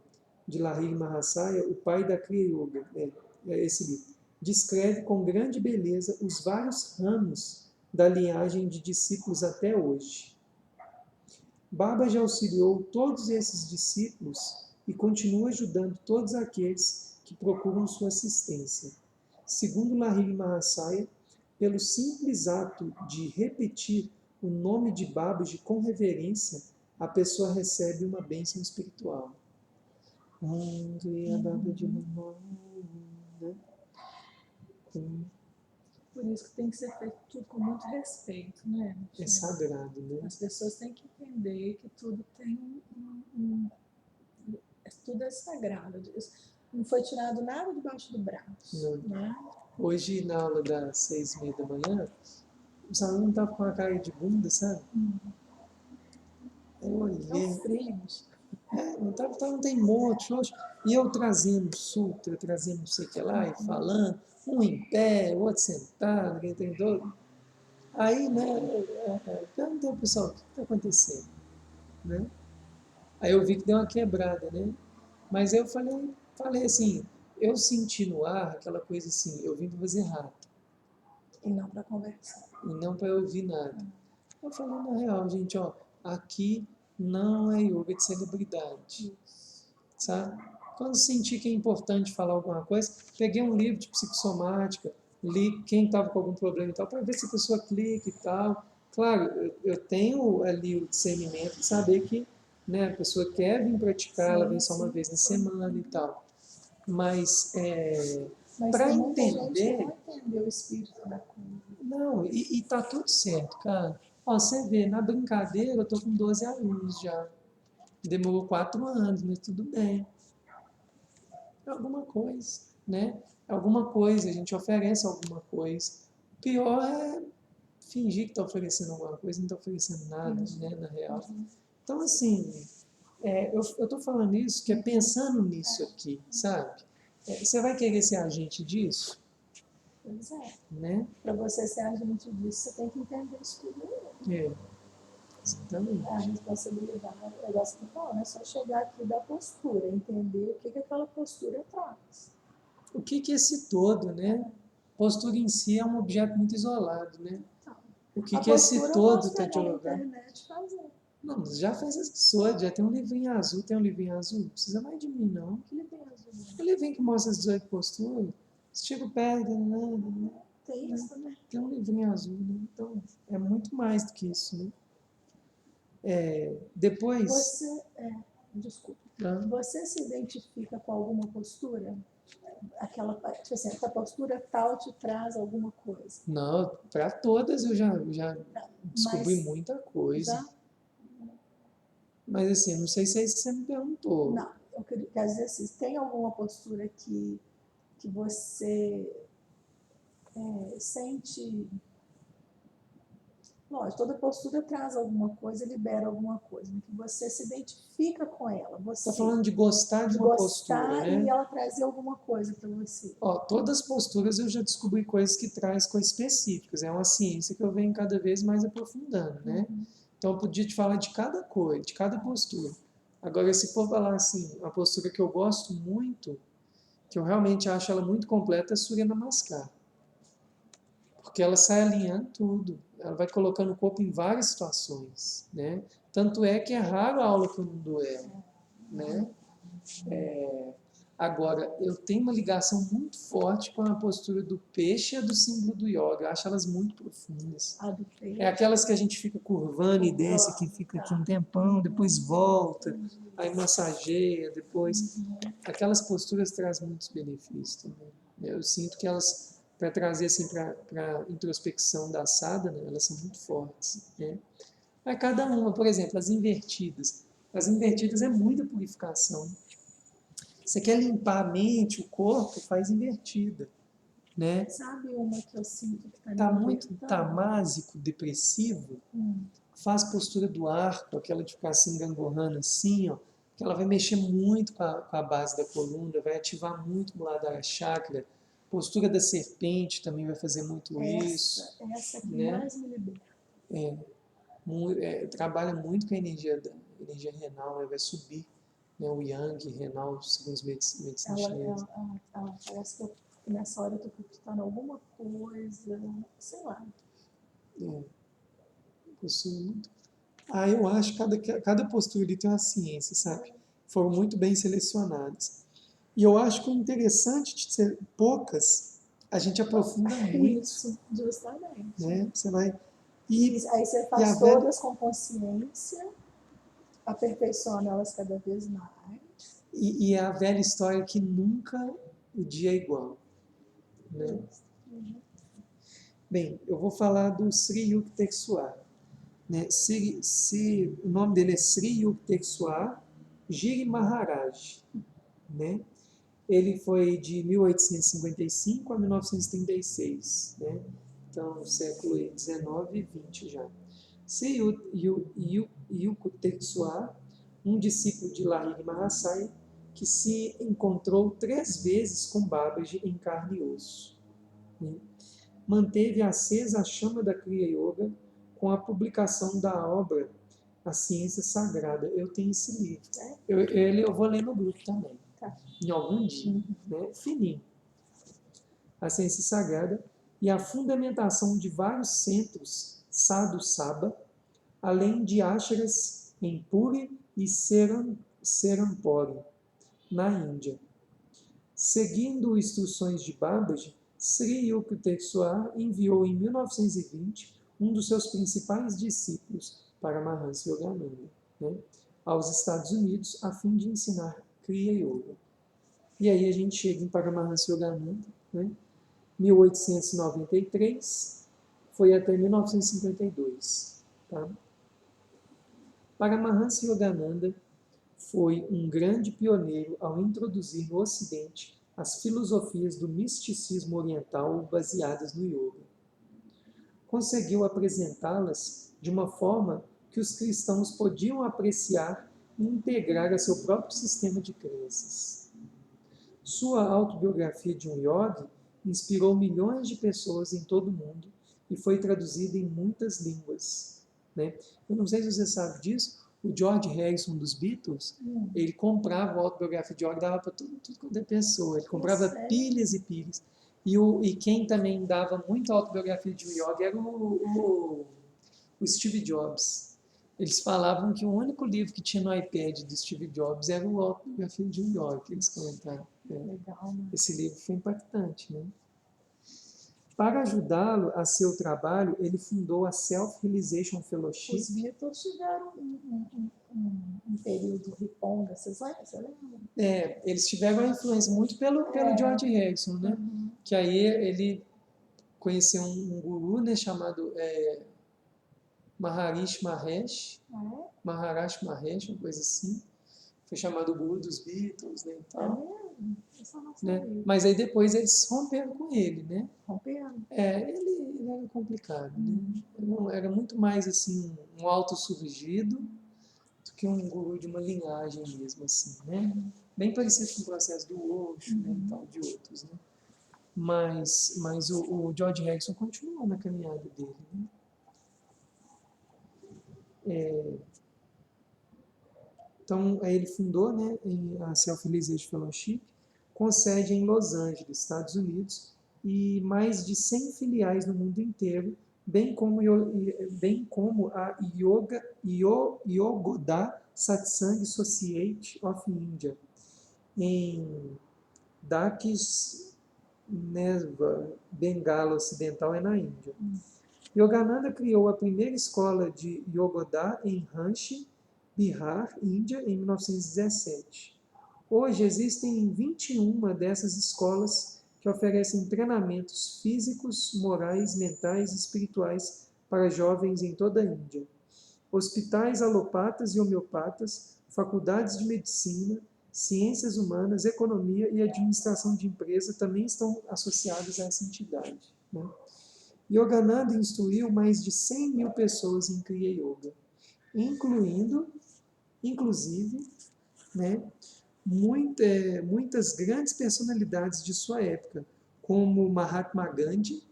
de Lahiri Mahasaya, o pai da Kriya Yoga, esse livro, descreve com grande beleza os vários ramos da linhagem de discípulos até hoje. Babaji auxiliou todos esses discípulos e continua ajudando todos aqueles que procuram sua assistência. Segundo Lahiri Mahasaya, pelo simples ato de repetir o nome de Babaji com reverência, a pessoa recebe uma bênção espiritual. Por isso que tem que ser feito tudo com muito respeito, né? É sagrado, né? As pessoas têm que entender que tudo tem tudo é sagrado. Não foi tirado nada debaixo do braço. Né? Hoje, na aula das 6h30 da manhã, os alunos estavam com a cara de bunda, sabe? Eu olhei. Não tem monte, e eu trazendo sutra, trazendo não sei o que lá, e falando, um em pé, o outro sentado, quem tem dor. Aí, né, perguntei ao pessoal, o que está acontecendo? Né? Aí eu vi que deu uma quebrada, né? Mas eu falei assim, eu senti no ar aquela coisa assim, eu vim para fazer rato. E não para conversar. E não para ouvir nada. Eu falei, na real, gente, ó, aqui não é yoga de celebridade. Sabe? Quando senti que é importante falar alguma coisa, peguei um livro de psicossomática, li quem estava com algum problema e tal, para ver se a pessoa clica e tal. Claro, eu tenho ali o discernimento de saber que, né, a pessoa quer vir praticar, ela vem só uma vez na semana e tal. Mas para entender... Gente não entendeu o espírito da coisa. Não, e tá tudo certo, cara. Ó, você vê, na brincadeira eu tô com 12 alunos já. Demorou 4 anos, mas tudo bem. É alguma coisa, né? É alguma coisa, a gente oferece alguma coisa. O pior é fingir que está oferecendo alguma coisa e não está oferecendo nada, né, na real. Então, assim, eu estou falando isso, que é pensando nisso aqui, sabe? Você vai querer ser agente disso? Pois é. Né? Para você ser agente disso, você tem que entender isso tudo. Exatamente. A responsabilidade, o negócio que fala, é só chegar aqui da postura, entender o que aquela postura traz. O que é esse todo, né? Postura em si é um objeto muito isolado, né? O que esse todo está dialogando? Não, já fez as pessoas, já tem um livrinho azul, não precisa mais de mim, não. Que livrinho azul? O livrinho que mostra as 18 posturas, estica o pé, tem isso também. Tem um livrinho azul, né? Então é muito mais do que isso, né? Depois... Desculpa. Você se identifica com alguma postura? Aquela, tipo assim, essa postura tal te traz alguma coisa? Não, para todas eu já descobri muita coisa. Mas assim, não sei se é isso que você me perguntou. Não, eu quero dizer assim, tem alguma postura que você sente... Lógico, toda postura traz alguma coisa, libera alguma coisa, que você se identifica com ela. Você está falando de gostar de uma postura, né? E ela trazer alguma coisa para você. Ó, todas as posturas eu já descobri coisas que traz coisas específicas. É uma ciência que eu venho cada vez mais aprofundando, né? Então eu podia te falar de cada coisa, de cada postura. Agora, se for falar assim, a postura que eu gosto muito, que eu realmente acho ela muito completa, é a Surya Namaskar. Porque ela sai alinhando tudo. Ela vai colocando o corpo em várias situações, né? Tanto é que é raro a aula que eu não dou ela, né? Agora, eu tenho uma ligação muito forte com a postura do peixe e a do símbolo do yoga. Eu acho elas muito profundas. A do É peixe. aquelas que a gente fica curvando e desce, que fica aqui um tempão, depois volta, aí massageia, depois. Aquelas posturas trazem muitos benefícios também. Eu sinto que elas, para trazer assim, para a introspecção da sadhana, elas são muito fortes, né? Mas cada uma, por exemplo, as invertidas. As invertidas é muita purificação. Você quer limpar a mente, o corpo, faz invertida, né? Sabe uma que eu sinto que está me Tá muito libertando? tamásico, depressivo, faz postura do arco, aquela de ficar assim gangorrando assim, ó, que ela vai mexer muito com a base da coluna, vai ativar muito o Muladhara Chakra. Postura da serpente também vai fazer muito isso, Essa que né? mais me liberta. Trabalha muito com a energia renal, né? Vai subir, né? O yang renal, segundo as medicina chinesa. Ela parece que nessa hora eu estou acreditando em alguma coisa, sei lá. Postura muito. Eu acho que cada postura ali tem uma ciência, sabe? Foram muito bem selecionadas. E eu acho que o interessante de ser poucas, a gente aprofunda muito. Isso, justamente. Né? Você vai. Aí você faz todas com consciência, aperfeiçoando elas cada vez mais. E é a velha história que nunca o dia é igual. Né? Bem, eu vou falar do Sri Yukteswar. Né? O nome dele é Sri Yukteswar Giri Maharaj. Né? Ele foi de 1855 a 1936. Né? Então, século XIX e XX já. Sri Yukteswar, um discípulo de Lahiri Mahasaya, que se encontrou 3 vezes com Babaji em carne e osso. Né? Manteve acesa a chama da Kriya Yoga com a publicação da obra A Ciência Sagrada. Eu tenho esse livro. Eu vou ler no grupo também, em algum dia. Né? Fininho. A Ciência Sagrada e a fundamentação de vários centros Sadhu Saba, além de ashras em Puri e Serampore, na Índia. Seguindo instruções de Babaji, Sri Yukteswar enviou em 1920 um dos seus principais discípulos, Paramahansa Yogananda, né, aos Estados Unidos a fim de ensinar Kriya Yoga. E aí a gente chega em Paramahansa Yogananda, né, 1893, foi até 1952. Tá? Paramahansa Yogananda foi um grande pioneiro ao introduzir no Ocidente as filosofias do misticismo oriental baseadas no yoga. Conseguiu apresentá-las de uma forma que os cristãos podiam apreciar e integrar a seu próprio sistema de crenças. Sua autobiografia de um yogi inspirou milhões de pessoas em todo o mundo e foi traduzida em muitas línguas. Né? Eu não sei se você sabe disso, o George Harrison dos Beatles, ele comprava a autobiografia de yoga e dava para tudo quanto é pessoa. Ele comprava pilhas e pilhas. E quem também dava muita autobiografia de yoga era o Steve Jobs. Eles falavam que o único livro que tinha no iPad do Steve Jobs era o Autobiografia de um Yogi, que eles comentaram. Legal, né? Esse livro foi impactante, né? Para ajudá-lo a seu trabalho, ele fundou a Self-Realization Fellowship. Os Beatles tiveram um período riponga, você lembra? Eles tiveram uma influência muito pelo George Harrison, né? Que aí ele conheceu um guru, né, chamado Maharishi Mahesh, Maharashi Mahesh, uma coisa assim. Foi chamado o guru dos Beatles, né, e tal. Né? Mas aí depois eles romperam com ele, né? Romperam? Ele era complicado, né? Era muito mais assim um autossurgido do que um guru de uma linhagem mesmo, assim, né? Bem parecido com o processo do Osho, né, e tal, de outros, né? Mas o George Harrison continuou na caminhada dele, né? Então, aí ele fundou, né, a Self-Realization Fellowship, com sede em Los Angeles, Estados Unidos, e mais de 100 filiais no mundo inteiro, bem como a Yogoda Satsang Society of India, em Dakshneswar, Bengala Ocidental, é na Índia. Yogananda criou a primeira escola de Yogoda em Ranchi, Bihar, Índia, em 1917. Hoje existem 21 dessas escolas que oferecem treinamentos físicos, morais, mentais e espirituais para jovens em toda a Índia. Hospitais alopatas e homeopatas, faculdades de medicina, ciências humanas, economia e administração de empresa também estão associados a essa entidade, né? Yogananda instruiu mais de 100 mil pessoas em Kriya Yoga, inclusive, né, muitas grandes personalidades de sua época, como Mahatma Gandhi,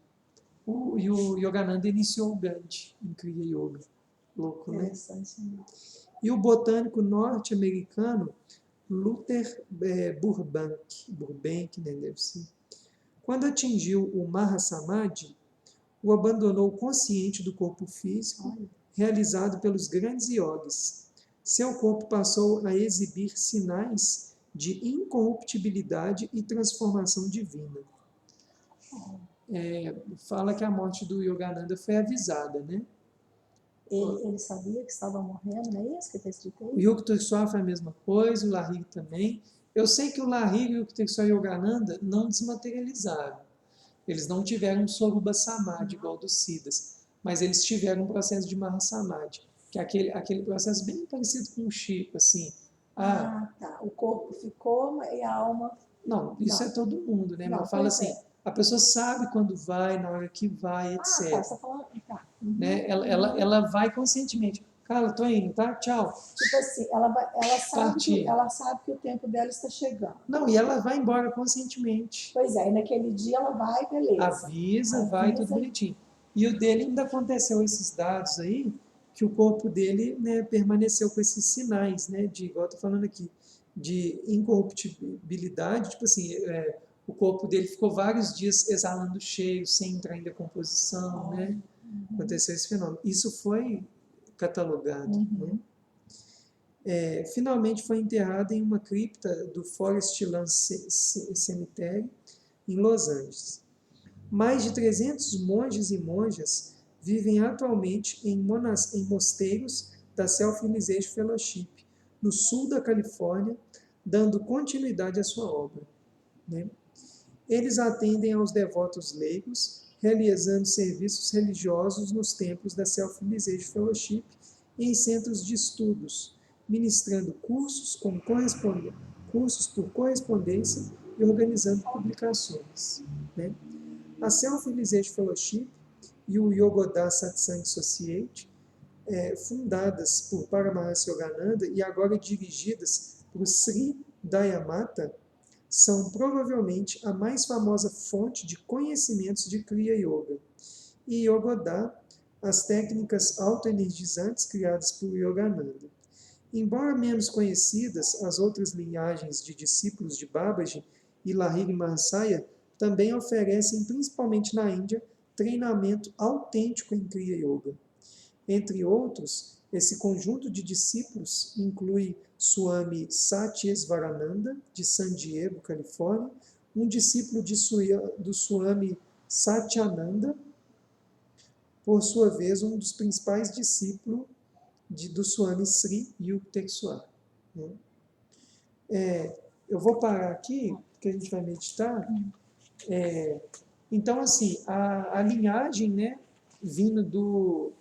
e o Yogananda iniciou o Gandhi em Kriya Yoga. Louco, né? E o botânico norte-americano Luther Burbank, né, deve ser. Quando atingiu o Mahasamadhi, o abandonou consciente do corpo físico, realizado pelos grandes yogis. Seu corpo passou a exibir sinais de incorruptibilidade e transformação divina. Fala que a morte do Yogananda foi avisada, né? Ele sabia que estava morrendo, não é isso que está escrito aí? O Yukteswar Tetswar foi a mesma coisa, o Lahiri também. Eu sei que o Lahiri e o Yukteswar Yogananda não desmaterializaram. Eles não tiveram um Sorupa Samadhi igual dos Siddhas, mas eles tiveram um processo de Mahasamadhi, que é aquele processo bem parecido com o Chico, assim. Tá. O corpo ficou e a alma... Não, isso Não. é todo mundo, né? Não, Mas fala pois assim, é. a pessoa sabe quando vai, na hora que vai, etc. Tá, você está falando... Tá. Né? Ela vai conscientemente. Carla, tô indo, tá? Tchau. Tipo assim, ela sabe que o tempo dela está chegando. Não, e ela vai embora conscientemente. Pois é, e naquele dia ela vai, beleza. Avisa, vai tudo bonitinho. E o dele ainda aconteceu esses dados aí, que o corpo dele, né, permaneceu com esses sinais, né, de, igual eu tô falando aqui, de incorruptibilidade, tipo assim, o corpo dele ficou vários dias exalando cheio, sem entrar em decomposição, né? Aconteceu esse fenômeno. Isso foi catalogado, né? Finalmente foi enterrado em uma cripta do Forest Lawn Cemetery, em Los Angeles. Mais de 300 monges e monjas vivem atualmente em mosteiros da Self-Realization Fellowship, no sul da Califórnia, dando continuidade à sua obra, né? Eles atendem aos devotos leigos, realizando serviços religiosos nos templos da Self-Realization Fellowship e em centros de estudos, ministrando cursos por correspondência e organizando publicações, né? A Self-Realization Fellowship e o Yogoda Satsang Society, fundadas por Paramahansa Yogananda e agora dirigidas por Sri Dayamata, são provavelmente a mais famosa fonte de conhecimentos de Kriya Yoga. E Yogoda, as técnicas autoenergizantes criadas por Yogananda. Embora menos conhecidas, as outras linhagens de discípulos de Babaji e Lahiri Mahasaya também oferecem, principalmente na Índia, treinamento autêntico em Kriya Yoga. Entre outros, esse conjunto de discípulos inclui Swami Satyesvarananda, de San Diego, Califórnia, um discípulo do Swami Satyananda, por sua vez, um dos principais discípulos do Swami Sri Yukteswar. Eu vou parar aqui, porque a gente vai meditar. Então, assim, a linhagem, né, vindo do...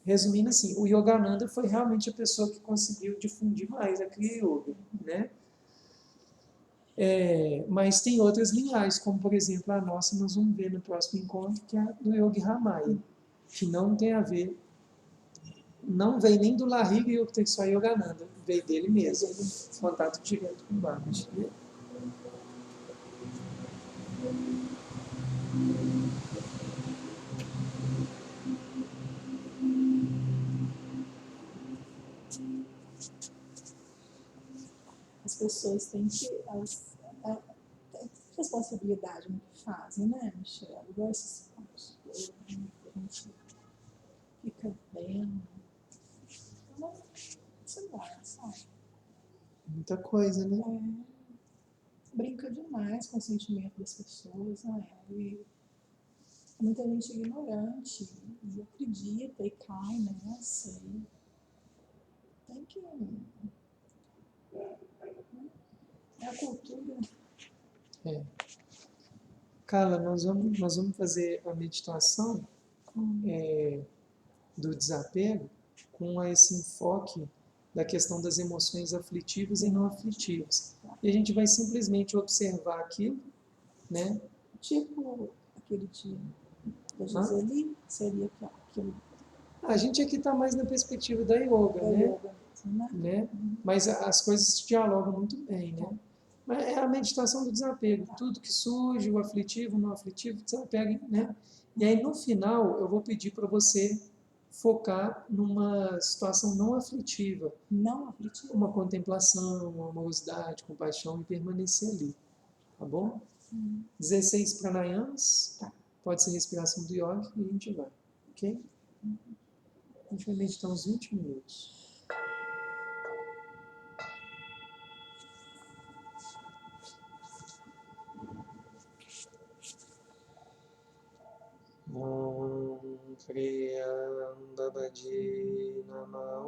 Resumindo assim, o Yogananda foi realmente a pessoa que conseguiu difundir mais a Kriya Yoga, né? Mas tem outras linhagens, como por exemplo a nossa, nós vamos ver no próximo encontro, que é a do Yogi Ramaya, que não tem a ver, não vem nem do Lahiri Yukteswar Yogananda, veio dele mesmo, contato direto com o Babaji, né? As pessoas têm que... responsabilidade no que fazem, né, Michelle? Igual esses pontos. A gente paterno. Ela, sei lá, sabe? Muita coisa, né? Brinca demais com o sentimento das pessoas, né? E muita gente ignorante e acredita e cai nessa. E tem que. É a cultura. É. Carla, nós vamos fazer a meditação do desapego com esse enfoque da questão das emoções aflitivas e não aflitivas. E a gente vai simplesmente observar aquilo, né? Tipo aquele dia da Hã? Giseli, seria aquilo A gente aqui está mais na perspectiva da yoga, da né? yoga mesmo, né? né? Mas as coisas dialogam muito bem, né? Mas é a meditação do desapego. Tudo que surge, o aflitivo, o não aflitivo, desapega, né? E aí, no final, eu vou pedir para você focar numa situação não aflitiva, Não aflitivo. uma contemplação, uma amorosidade, compaixão e permanecer ali, tá bom? 16 pranayamas, Tá. pode ser respiração do yoga e a gente vai, ok? A gente vai meditar uns 20 minutos. Om Kriyam Babaji Namah